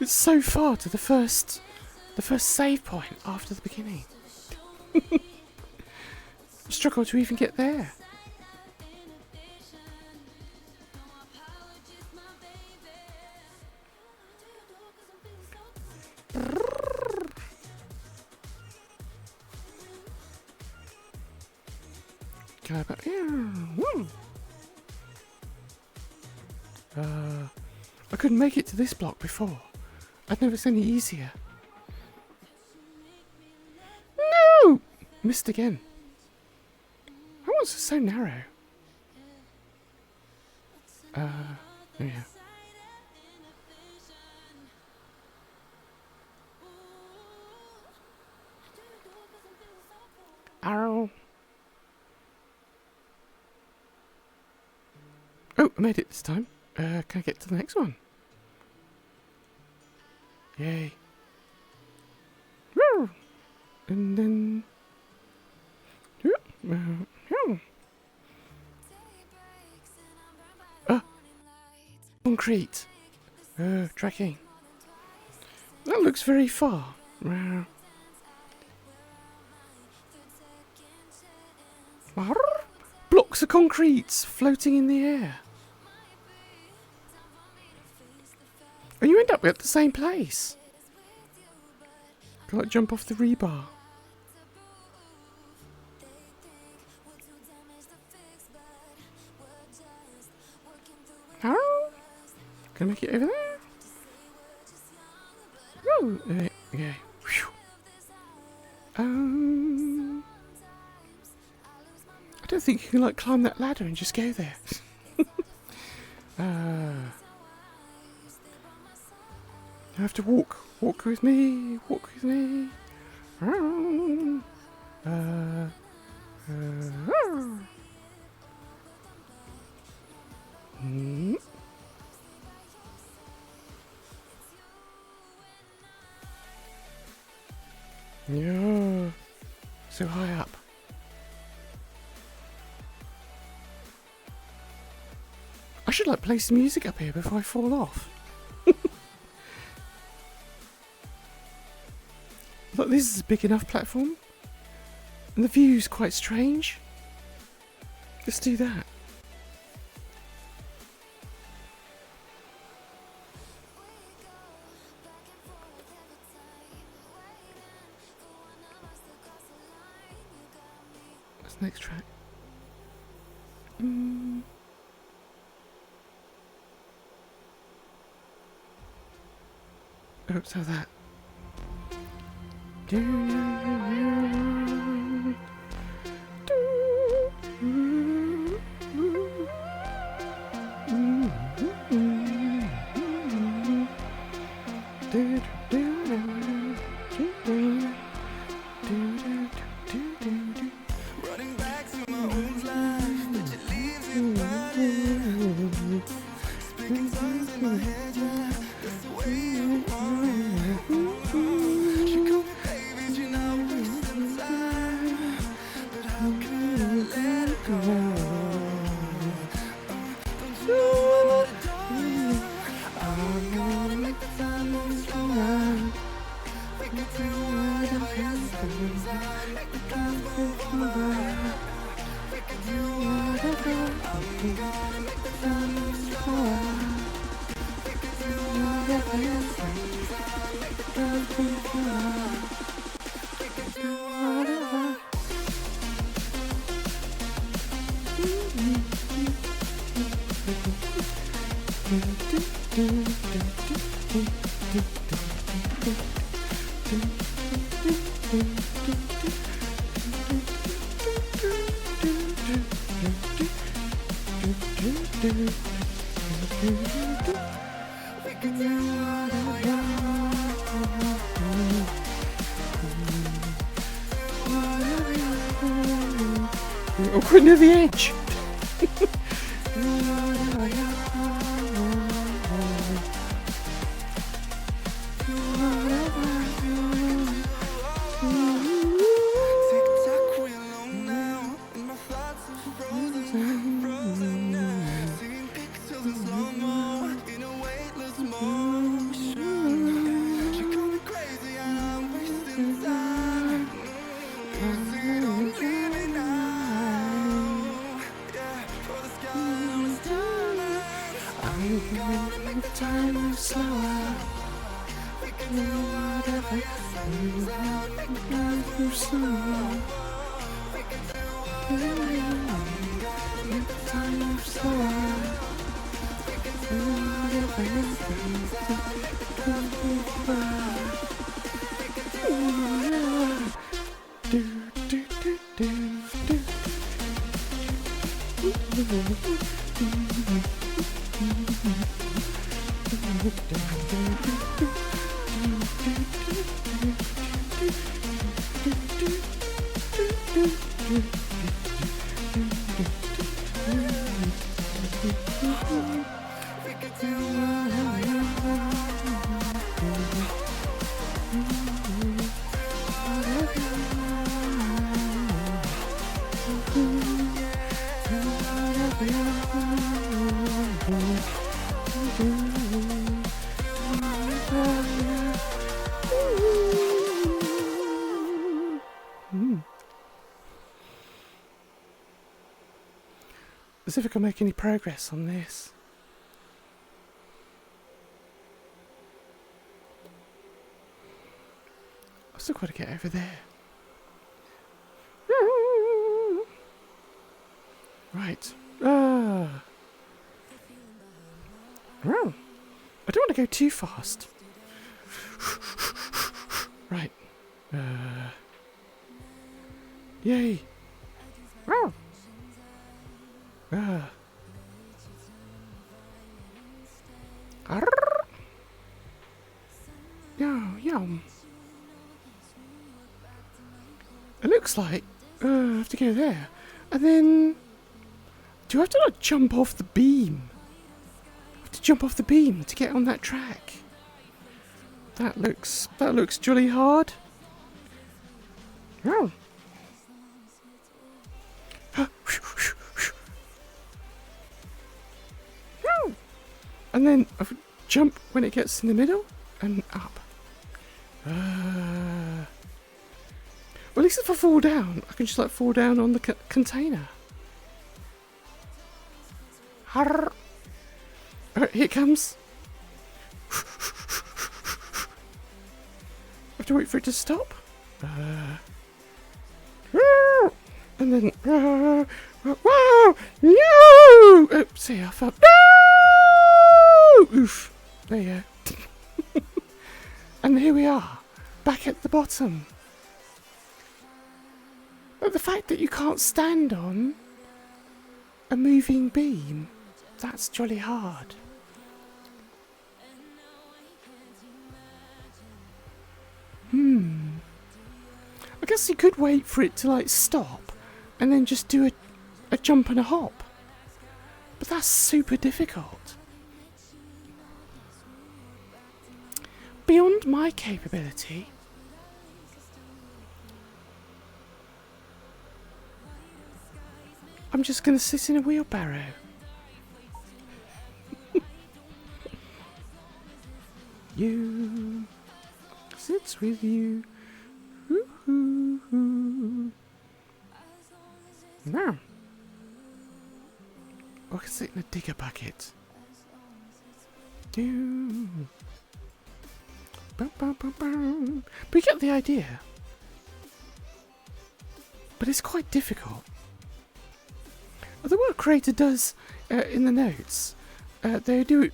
It's so far to the first save point after the beginning. Struggle to even get there. Can I back? I couldn't make it to this block before. I'd know it's any easier. No! Missed again. That one's so narrow. Oh yeah. Arrow. Oh, I made it this time. Can I get to the next one? Yay. Woo! And then... Concrete. Tracking. That looks very far. Blocks of concrete floating in the air. And you end up at the same place. Can I jump off the rebar? Oh, can I make it over there? Oh, yeah. Whew. I don't think you can like climb that ladder and just go there. You have to walk with me, Yeah. So high up. I should like play some music up here before I fall off. Look, this is a big enough platform. And the view's quite strange. Let's do that. What's the next track? Oh, so that. Running back to my old life, but you leave it running. Speaking tongues in my head, yeah, that's the way you want it. She called me baby, you know, wasting time, but how could I let it go? Don't you know what I do? I'm gonna make the time move slower. We can do whatever you say. Make the clouds move forward. We can do whatever. I'm gonna make the time move slower. We can do whatever you say. Make the clouds move forward. We can do whatever. We can do whatever. Oh, quite near the edge. Tick-tock, we alone now, and my thoughts are frozen now. Seeing pixels in slow-mo, in a weightless motion. She called me crazy and I'm wasting time. You see, don't leave me now. Yeah, for the sky on its diamond. I'm gonna make the time move slower. We can do whatever you say. Make the clouds move slower. We can do whatever you want. Gotta make the time move slower. We can do whatever you say. Make the clouds move slower. We can do whatever. Do, do, do, do, do. We can do whatever you As if I can make any progress on this. I've still got to get over there. Right. Well, I don't want to go too fast. Right. Yay. Yum. It looks like I have to go there. And then do I have to like jump off the beam? I have to jump off the beam to get on that track. That looks jolly hard. Oh. And then I jump when it gets in the middle and up. Well, at least if I fall down, I can just like fall down on the container. Here it comes. I have to wait for it to stop. And then, whoa, no! See, I fell. No! Oof. There you go. And here we are, back at the bottom. But the fact that you can't stand on a moving beam, that's jolly hard. I guess you could wait for it to like stop and then just do a jump and a hop. But that's super difficult. Beyond my capability. I'm just going to sit in a wheelbarrow. You sits with you. Now, I can sit in a digger bucket. But you get the idea. But it's quite difficult. The work creator does in the notes, they do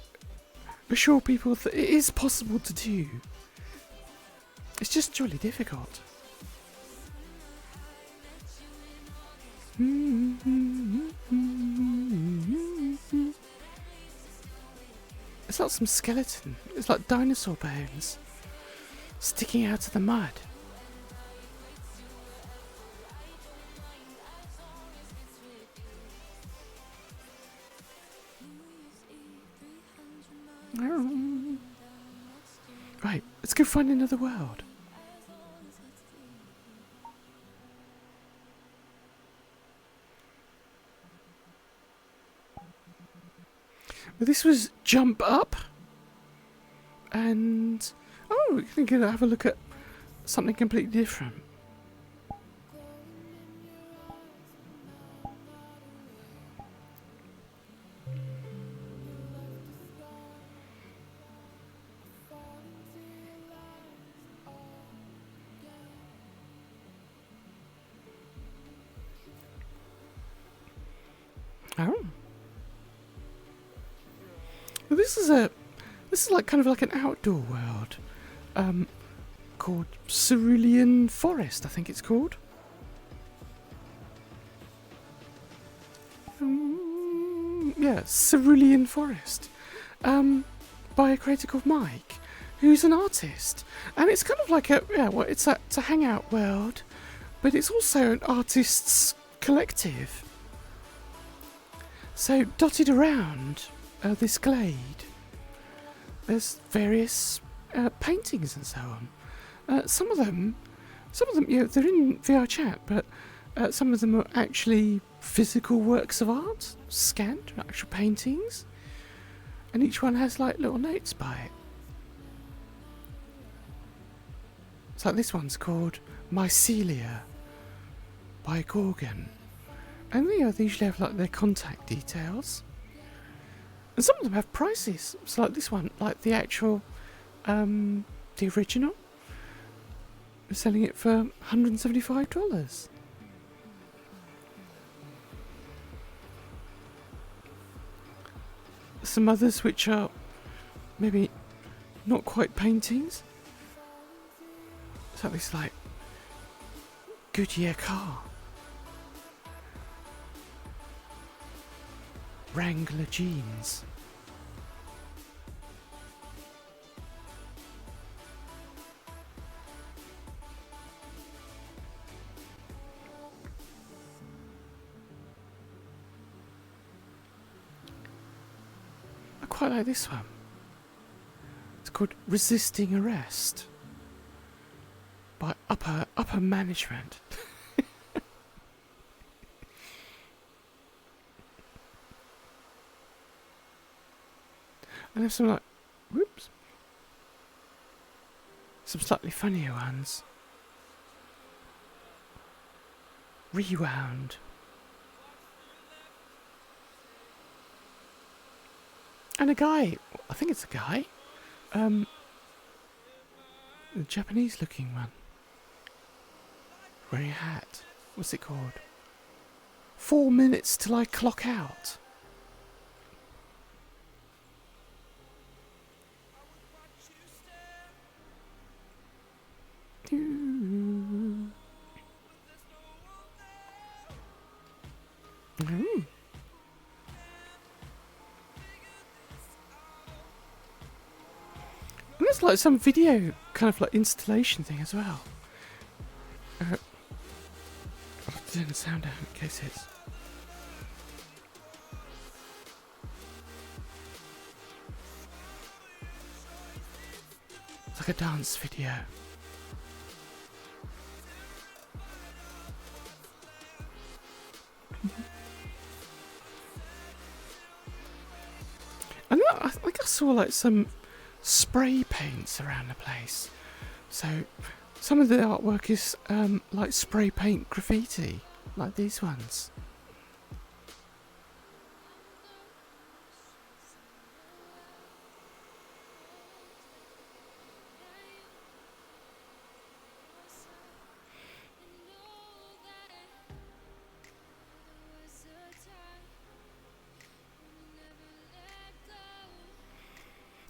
assure people that it is possible to do. It's just jolly difficult. It's like some skeleton. It's like dinosaur bones sticking out of the mud. Right, let's go find another world. Well, this was jump up, and we're going to have a look at something completely different. Oh. Well, this is like kind of like an outdoor world, called Cerulean Forest, I think it's called. Yeah, Cerulean Forest, by a creator called Mike, who's an artist, and it's kind of like it's a hangout world, but it's also an artist's collective. So dotted around this glade, there's various paintings and so on. Some of them, they're in VRChat, but some of them are actually physical works of art, scanned, actual paintings, and each one has like little notes by it. It's like this one's called Mycelia by Gorgon. And they usually have like their contact details. And some of them have prices. So like this one, like the actual, the original, they're selling it for $175. Some others which are maybe not quite paintings. So this like Goodyear car. Wrangler jeans. I quite like this one. It's called Resisting Arrest. by upper management. And there's some like, whoops, some slightly funnier ones. Rewound. And a guy, I think it's a guy, a Japanese looking one, wearing a hat. What's it called? 4 minutes till I clock out. And it's like some video kind of like installation thing as well. I'll have to turn the sound down in case it's... It's like a dance video. And I think I saw like some spray paints around the place. So some of the artwork is like spray paint graffiti, like these ones.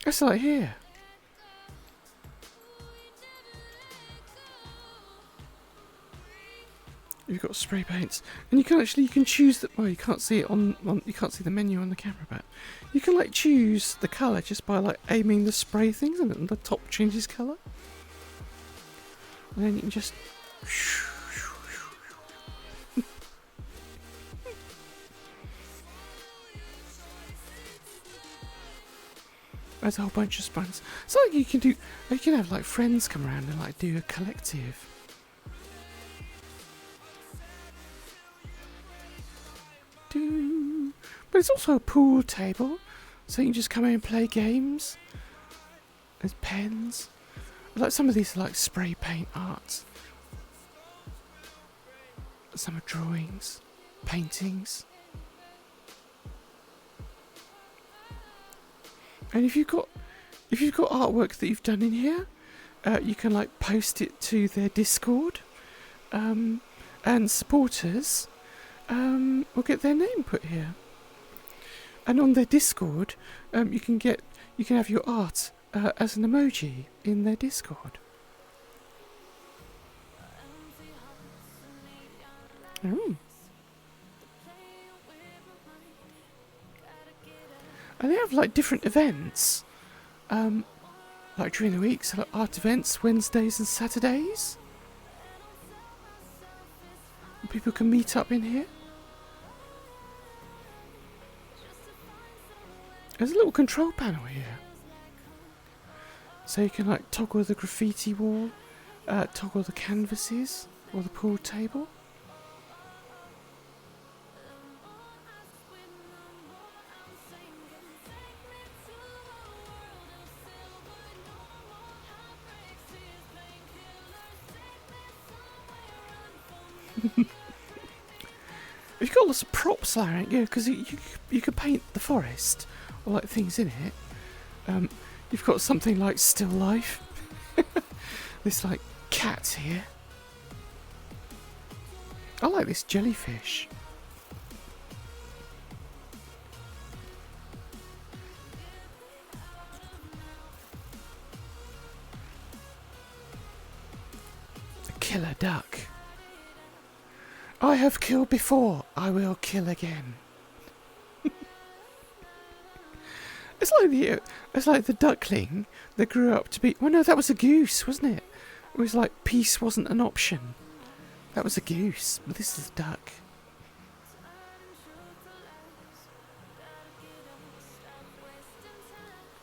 It's like here. You've got spray paints, and you can choose that. Well, you can't see it on you can't see the menu on the camera, but you can like choose the colour just by like aiming the spray things, and the top changes colour, and then you can just. There's a whole bunch of spans. It's like you can have like friends come around and like do a collective. But it's also a pool table, so you can just come in and play games. There's pens. Like some of these are like spray paint arts. Some are drawings, paintings. And if you've got artwork that you've done in here, you can like post it to their Discord, and supporters will get their name put here. And on their Discord, you can have your art as an emoji in their Discord. Oh. And they have like different events, like during the week, so like art events Wednesdays and Saturdays. And people can meet up in here. There's a little control panel here, so you can like toggle the graffiti wall, toggle the canvases or the pool table. You've got lots of props there, yeah, because you could paint the forest or like things in it. You've got something like still life. This like cat here. I like this jellyfish. A killer duck. I have killed before, I will kill again. It's like the duckling that grew up to be... Well, no, that was a goose, wasn't it? It was like peace wasn't an option. That was a goose, but this is a duck.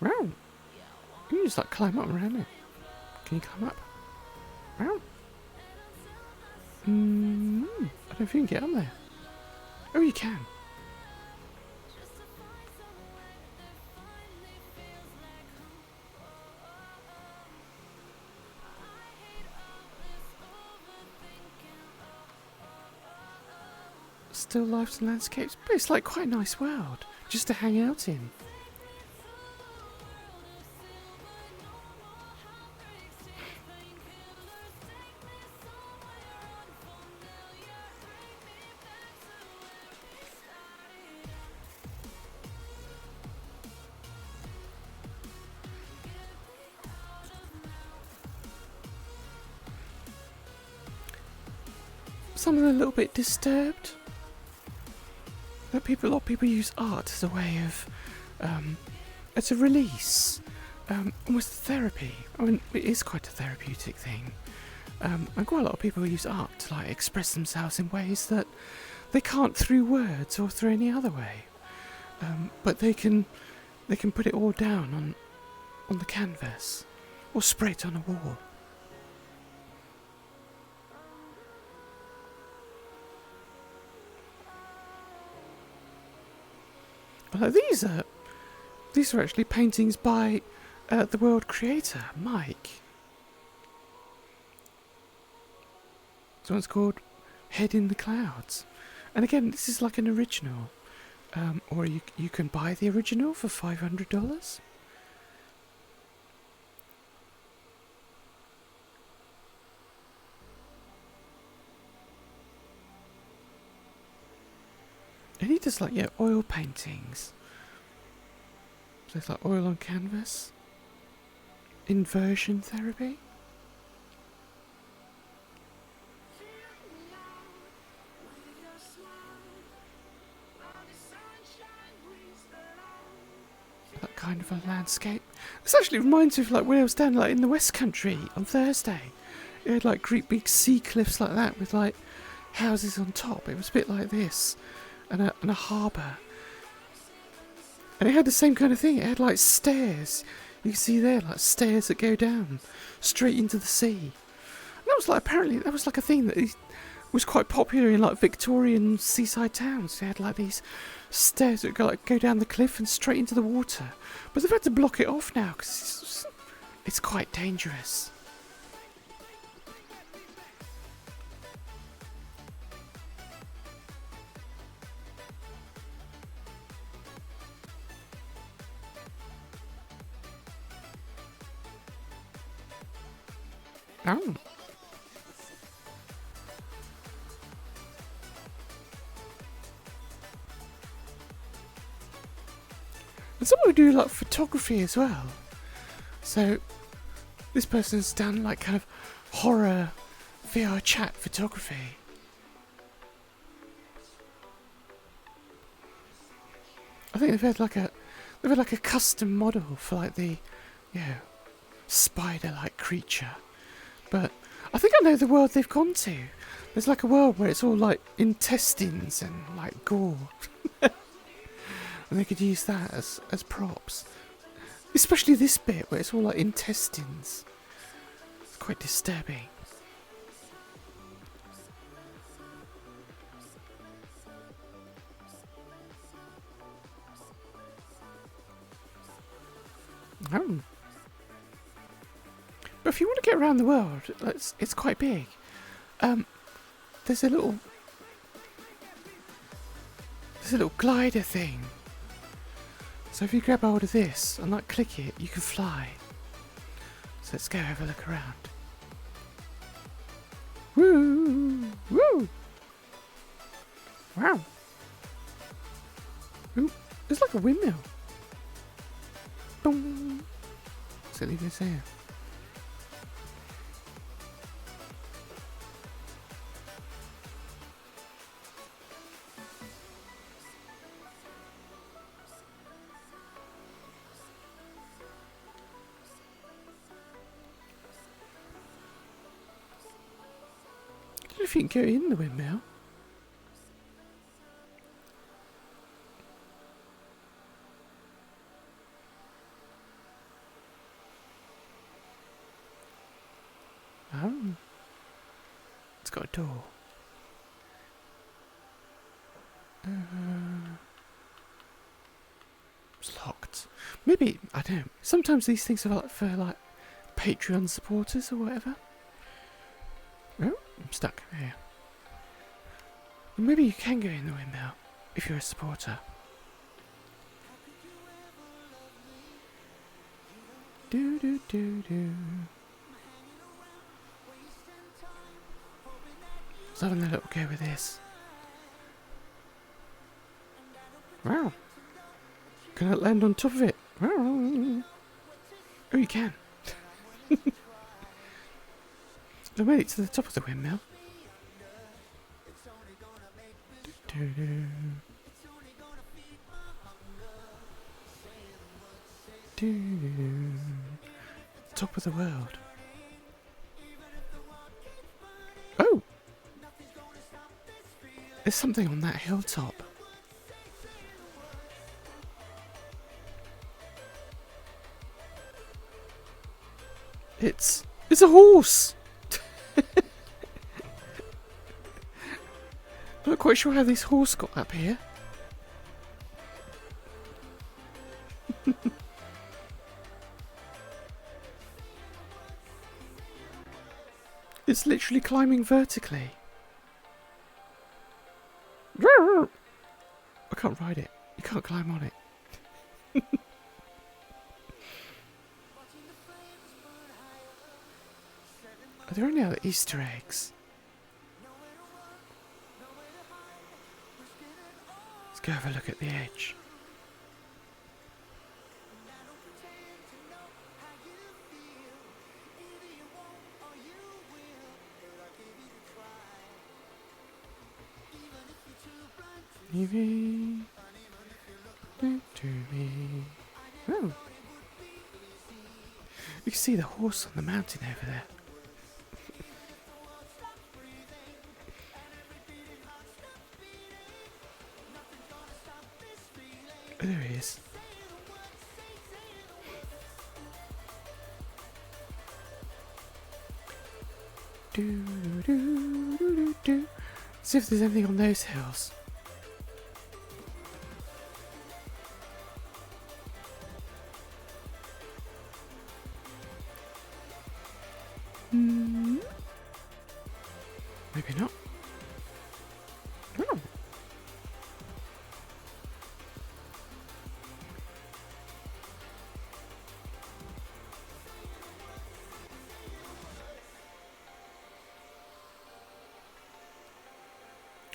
Wow. You can just like climb up around it. Can you climb up? Wow. I don't think you can get on there. Oh, you can. Still lifes and landscapes, but it's like quite a nice world just to hang out in. Some of them are a little bit disturbed. But a lot of people use art as a way of, as a release, almost therapy. I mean, it is quite a therapeutic thing. And quite a lot of people use art to like express themselves in ways that they can't through words or through any other way. But they can put it all down on the canvas or spray it on a wall. These are actually paintings by the world creator, Mike. This one's called Head in the Clouds. And again, this is like an original. Or you can buy the original for $500. And he does like, oil paintings. So it's like oil on canvas. Inversion therapy. That kind of a landscape. This actually reminds me of like when I was down like in the West Country on Thursday. It had like great big sea cliffs like that with like houses on top. It was a bit like this. And a harbour. And it had the same kind of thing. It had like stairs. You can see there, like stairs that go down straight into the sea. And that was like, apparently, that was like a thing that was quite popular in like Victorian seaside towns. They had like these stairs that go down the cliff and straight into the water. But they've had to block it off now because it's quite dangerous. Oh. And some people do like photography as well. So this person's done like kind of horror VRChat photography. I think they've had like a custom model for like the spider-like creature. But I think I know the world they've gone to. There's like a world where it's all like intestines and like gore. And they could use that as props. Especially this bit where it's all like intestines. It's quite disturbing. Oh. But if you want to get around the world, it's quite big. There's a little glider thing. So if you grab hold of this and like click it, you can fly. So let's go have a look around. Woo! Woo! Wow! Ooh, there's like a windmill. Boom! So leave this here. I don't know if you can go in the windmill. Oh. It's got a door. It's locked. Maybe, I don't know. Sometimes these things are like for like Patreon supporters or whatever. Oh, I'm stuck here. Maybe you can go in the windmill if you're a supporter. Do do do do. Let's have a little go with this. Wow. Can I land on top of it? Oh, you can. I made it to the top of the windmill. Do-do. Do-do. Top of the world. Oh! There's something on that hilltop. It's a horse! I'm not quite sure how this horse got up here. It's literally climbing vertically. I can't ride it. You can't climb on it. Are there any other Easter eggs? Let's go have a look at the edge. Maybe to me. Oh. You can see the horse on the mountain over there. Oh, there he is. Do do do do do. See if there's anything on those hills. Maybe not. Oh.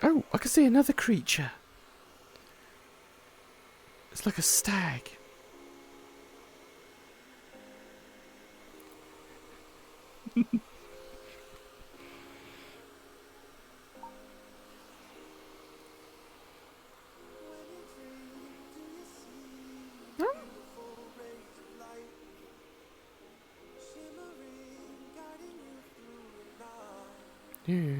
Oh, I can see another creature. It's like a stag. Yeah.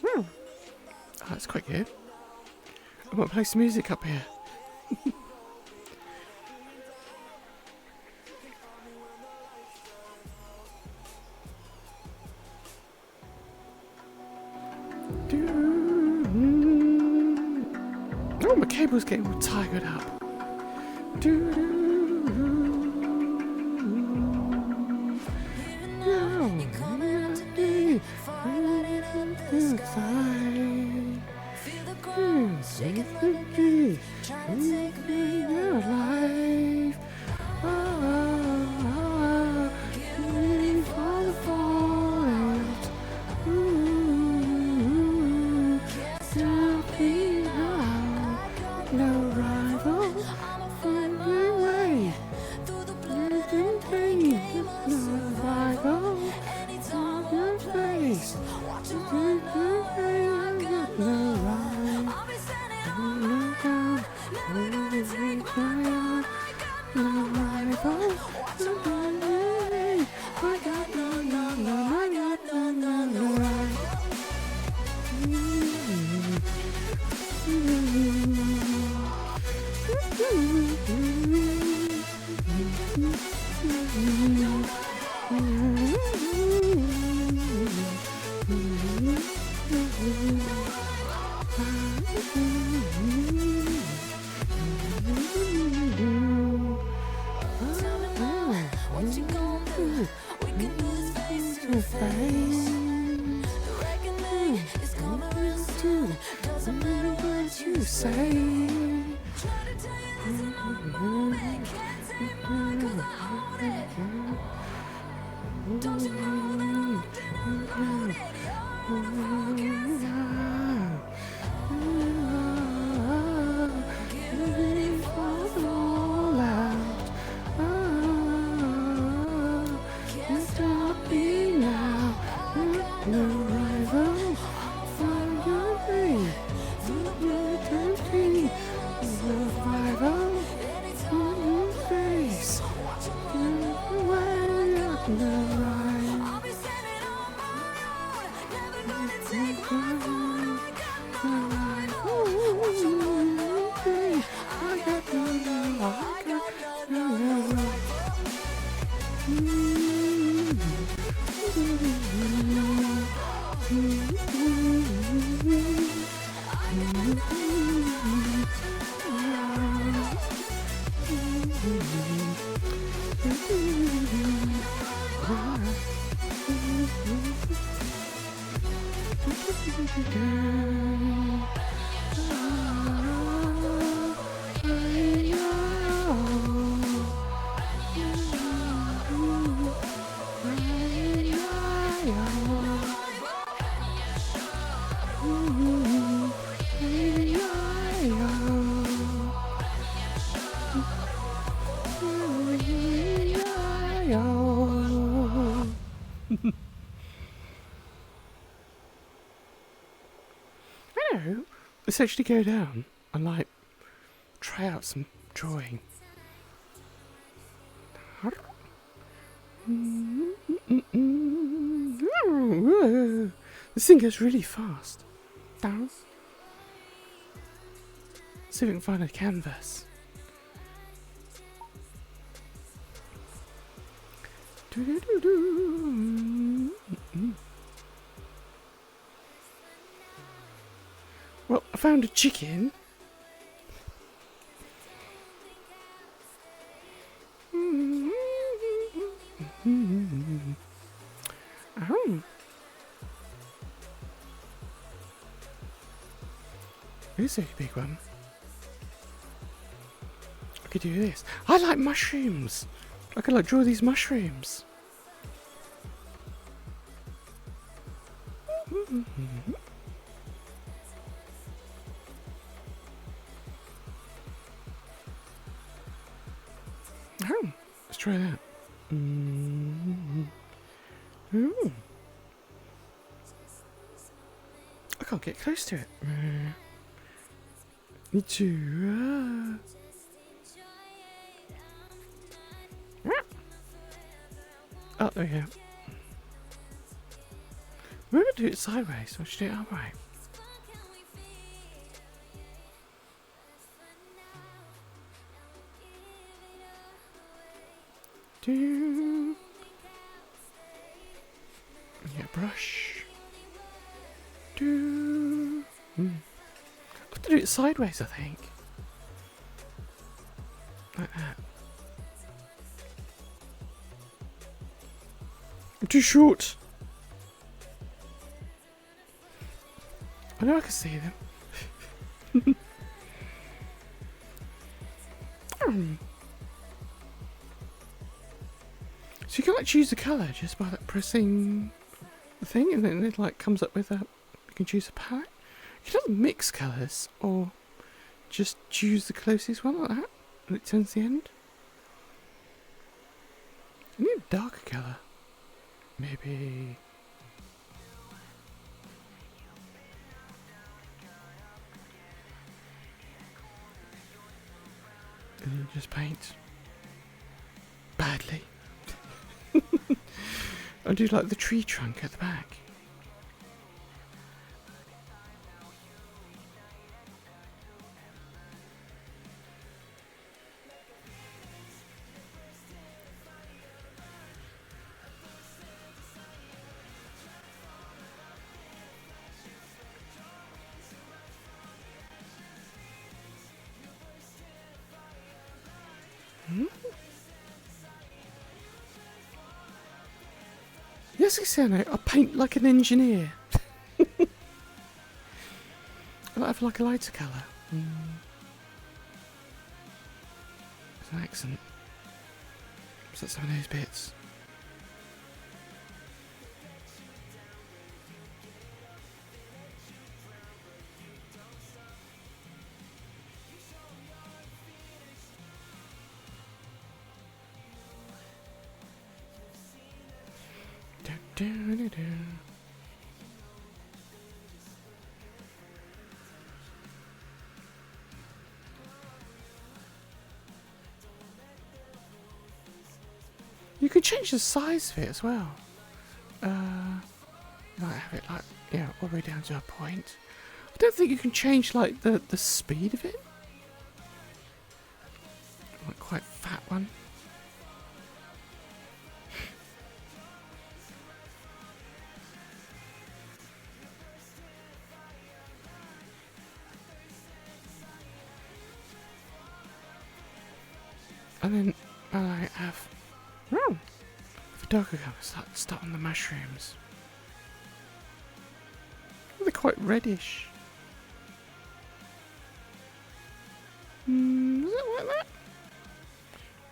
Oh, that's quite good. I might play some music up here. Oh, my cable's getting all tired up. What you gonna do? We can do this face to face. The reckoning is coming real soon. Doesn't matter what you say. Try to tell you this in a moment. Can't take mine 'cause I own it. Don't you know that I'm looking unloaded? You're on the focus. Get ready for the fallout. Can't stop me now. No rival for your name. Survival on your face. I'll be standing on my own. Never gonna take one for I got no right. What you gonna do? I got no right. Hello. Let's actually go down and like try out some drawing. This thing goes really fast. Down. See if we can find a canvas. Well, I found a chicken. Oh. Here's a big one. I could do this. I like mushrooms. I could like draw these mushrooms. Oh, let's try that. Ooh. I can't get close to it. Need to. Oh, there we go. We're going to do it sideways, or should I do it upright? Do. Yeah, brush. Do. I have to do it sideways, I think. Like that. I'm too short. I know I can see them. So you can like choose the colour just by like pressing the thing, and then it like comes up with a. You can choose a palette. You can like mix colours or just choose the closest one like that, and it turns the end. I need a darker colour, maybe. And then just paint badly. I'll do like the tree trunk at the back. Yes, Luciano, I paint like an engineer. I have like a lighter colour. It's an accent. Is that some of those bits? You can change the size of it as well. You might have it like, yeah, all the way down to a point. I don't think you can change like the speed of it. Like quite fat one. And then I have for darker colours, start on the mushrooms. They're quite reddish. Is it like that?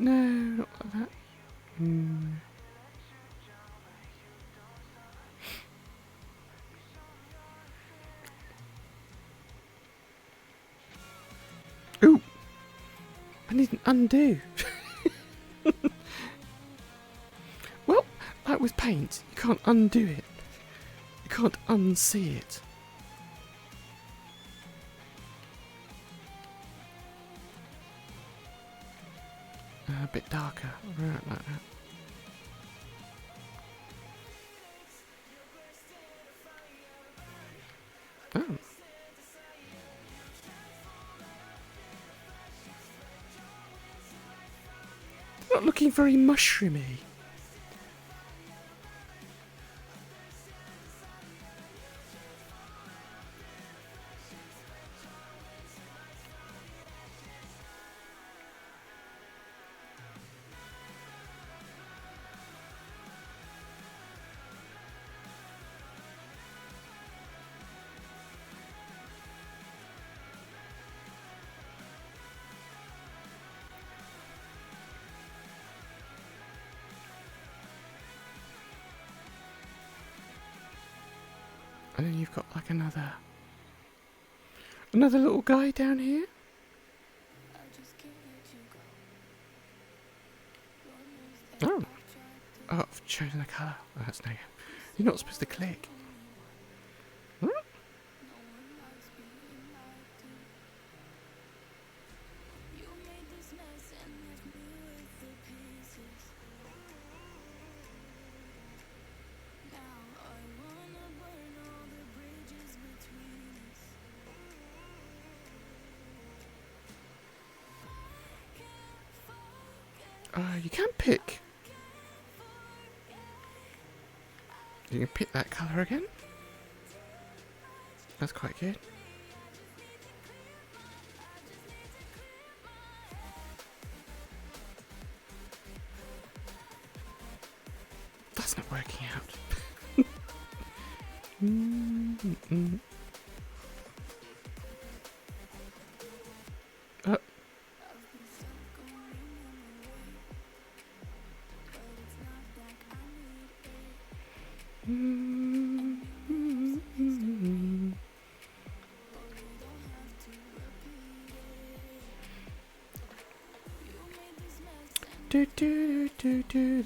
No, not like that. Ooh! I need an undo. Well, like with paint, you can't undo it. You can't unsee it. A bit darker, right like that. Oh. Not looking very mushroomy. And then you've got like another little guy down here. Oh, I've chosen a colour. Oh, that's no good. You're not supposed to click. Hmm? You can pick. You can pick that colour again. That's quite good. That's not working out. Oh.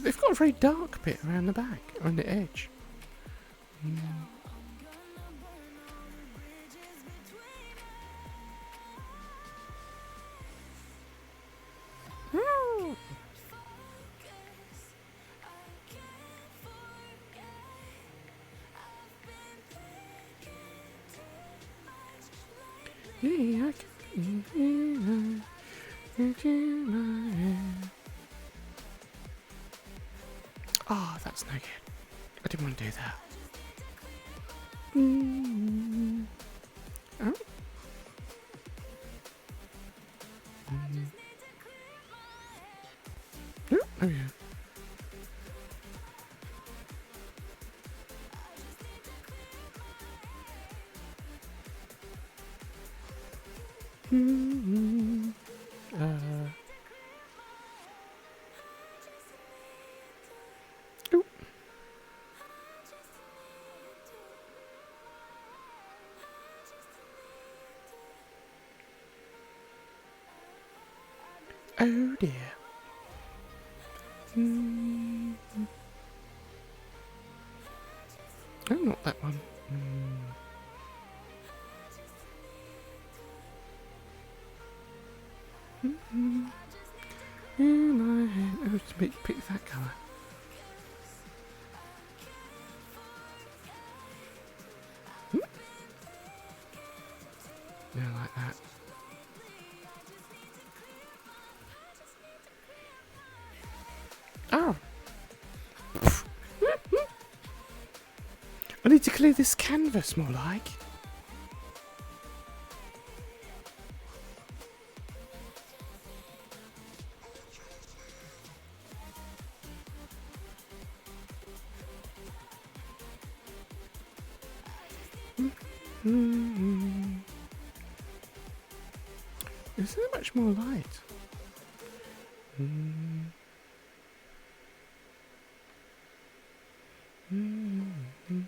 They've got a very dark bit around the back, on the edge. Yeah, I can. Oh, that's no good. I didn't want to do that. Oh. Oh, yeah. Mm-hmm. Ooh. Oh dear. Mm. Oh, not that one. Mm-hmm. In my head. Oh, just pick that colour. Yeah, like that. Oh. I need to clear this canvas more like. Mm-hmm. Isn't there much more light? Mm-hmm. Mm-hmm.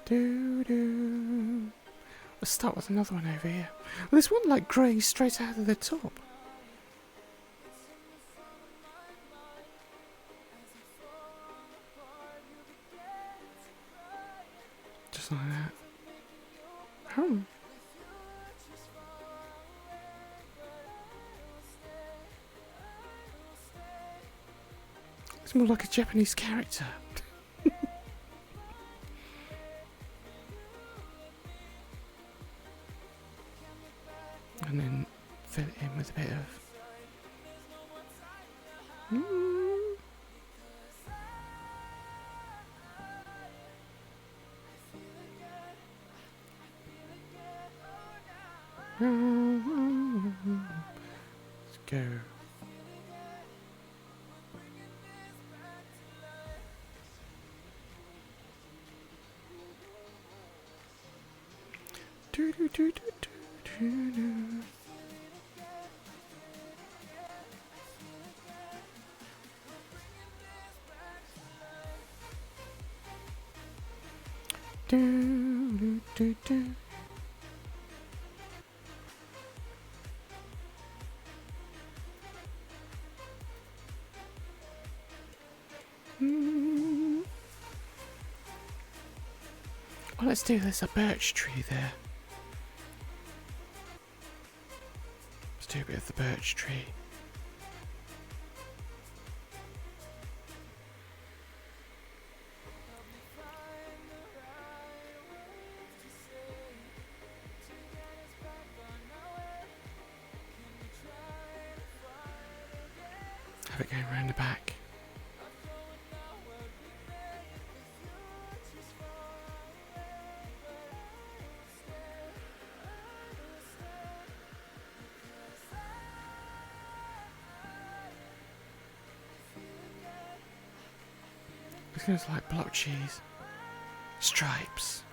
Do-do. Let's start with another one over here. Well, there's one like grey straight out of the top. Just like that. Oh. It's more like a Japanese character. And then fill it in with a bit of... Let's go. Do do do do do do. Do do do do. Well, let's do this. A birch tree there. Let's do a bit of the birch tree. Have it going around the back. It's going to like block cheese. Stripes.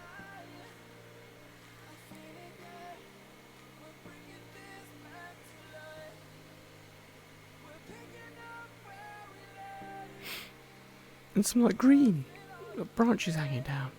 And some like green branches hanging down.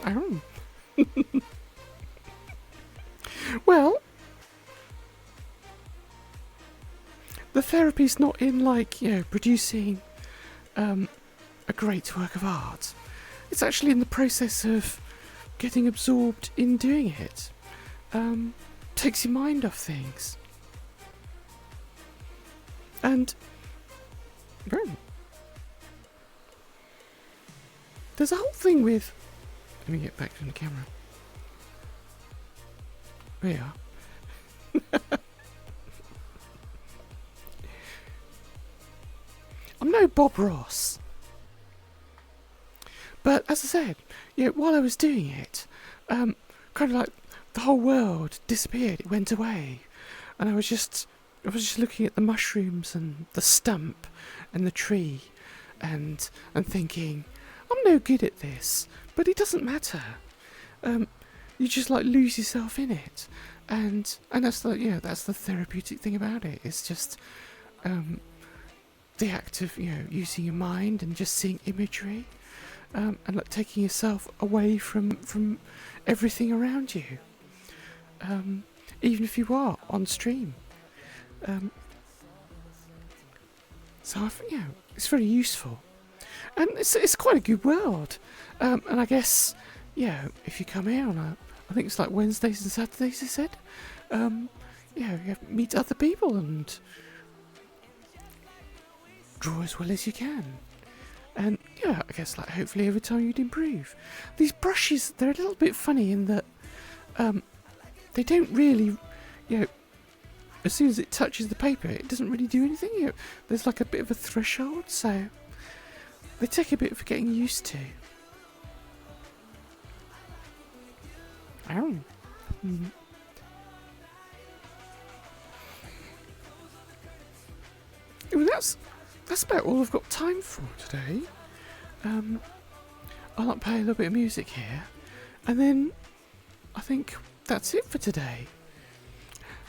Oh. Well, the therapy's not in like, producing a great work of art. It's actually in the process of getting absorbed in doing it. Takes your mind off things. And there's a whole thing with... Let me get back to the camera. There you are. I'm no Bob Ross. But as I said, while I was doing it, kind of like the whole world disappeared. It went away, and I was just looking at the mushrooms and the stump and the tree, and thinking, I'm no good at this, but it doesn't matter. You just like lose yourself in it, and that's the therapeutic thing about it. It's just the act of using your mind and just seeing imagery, and like taking yourself away from everything around you, even if you are on stream. So I think it's very useful, and it's quite a good world. And I guess if you come here on I think it's like Wednesdays and Saturdays, they said, you meet other people and draw as well as you can. And I guess like hopefully every time you'd improve. These brushes, they're a little bit funny in that they don't really, as soon as it touches the paper, it doesn't really do anything. There's like a bit of a threshold, so they take a bit for getting used to. Ow. Well, that's about all I've got time for today. I'll like play a little bit of music here, and then I think that's it for today.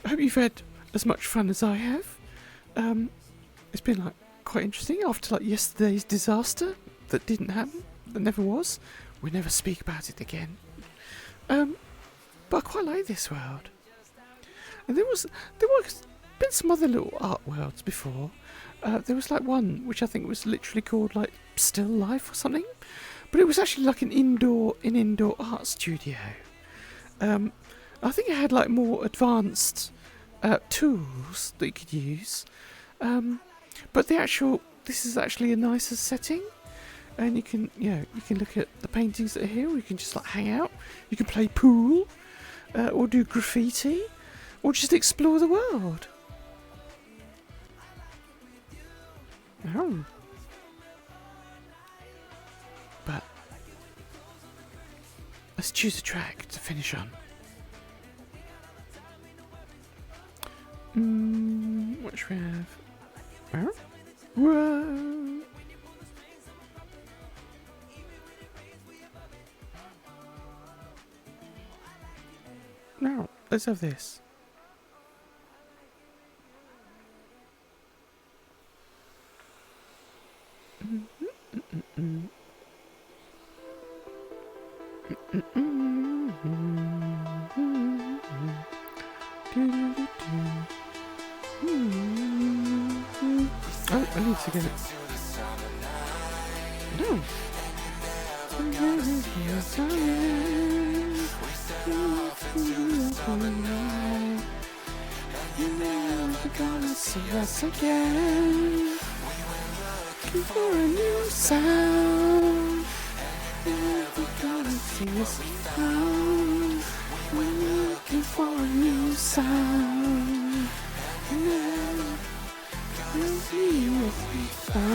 I hope you've had as much fun as I have. It's been like quite interesting after like yesterday's disaster that didn't happen, that never was. We'll never speak about it again. But I quite like this world. And there was been some other little art worlds before. There was like one which I think was literally called like Still Life or something, but it was actually like an indoor art studio. I think it had like more advanced tools that you could use, but this is actually a nicer setting, and you can look at the paintings that are here, or you can just like hang out, you can play pool, or do graffiti, or just explore the world. Oh. But let's choose a track to finish on. What should we have? Oh? Whoa! No, let's have this. Oh, I need to get it. No. You're never gonna see us again. Looking for a new sound. You're never gonna see us again. We're looking for a new sound. You're never gonna see us again.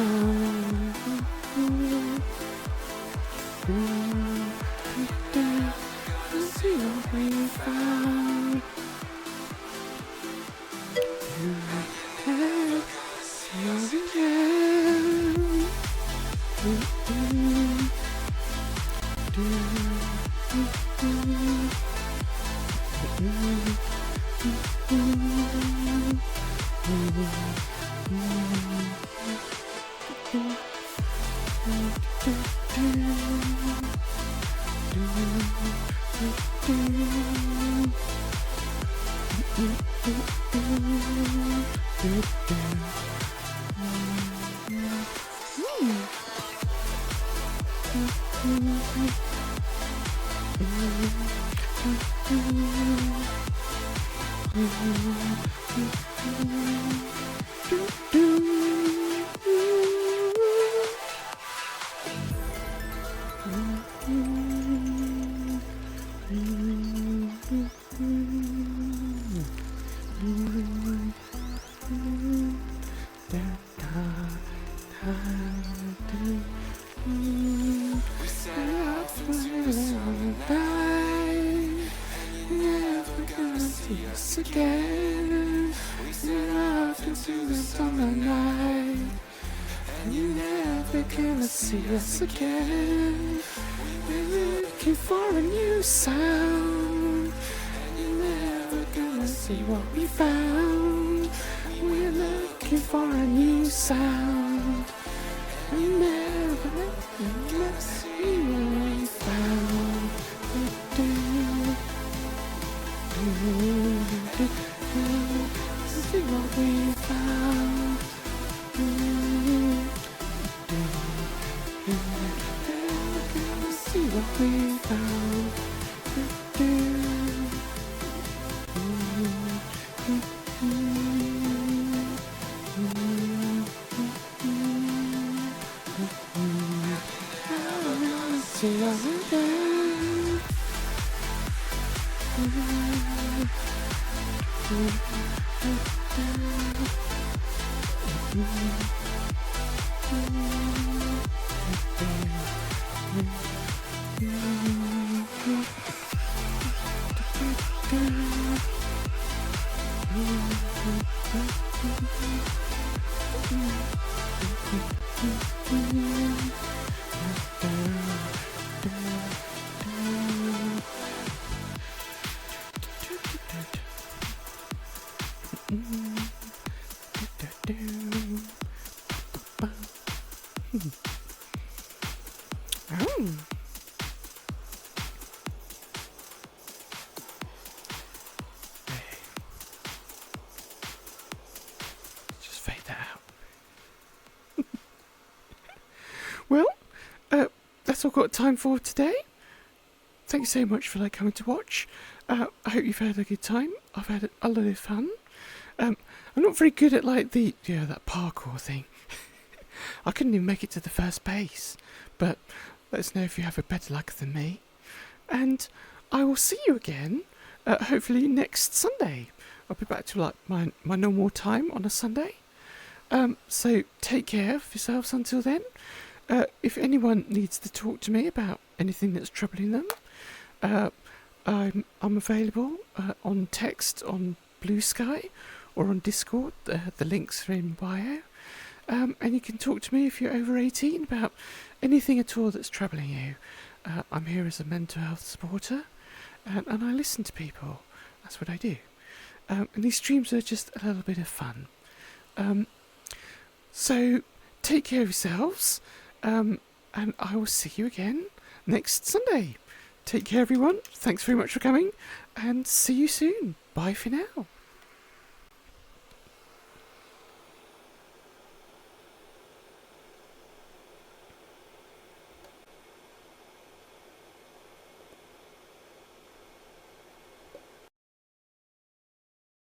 See what we found. the night, and you're never gonna see us again. We're looking for a new sound, and you're never gonna see what we found. We're looking for a new sound, and never see what we found. See what we found. See what we found. See what we found. Oh. Just fade that out. Well, that's all I've got time for today. Thank you so much for coming to watch. I hope you've had a good time. I've had a lot of fun. I'm not very good at that parkour thing. I couldn't even make it to the first base, but let us know if you have a better luck than me. And I will see you again, hopefully next Sunday. I'll be back to my normal time on a Sunday. So take care of yourselves until then. If anyone needs to talk to me about anything that's troubling them, I'm available on text on Blue Sky or on Discord. The links are in bio. And you can talk to me if you're over 18 about anything at all that's troubling you. I'm here as a mental health supporter, and I listen to people. That's what I do. And these streams are just a little bit of fun. So take care of yourselves, and I will see you again next Sunday. Take care, everyone. Thanks very much for coming, and see you soon. Bye for now.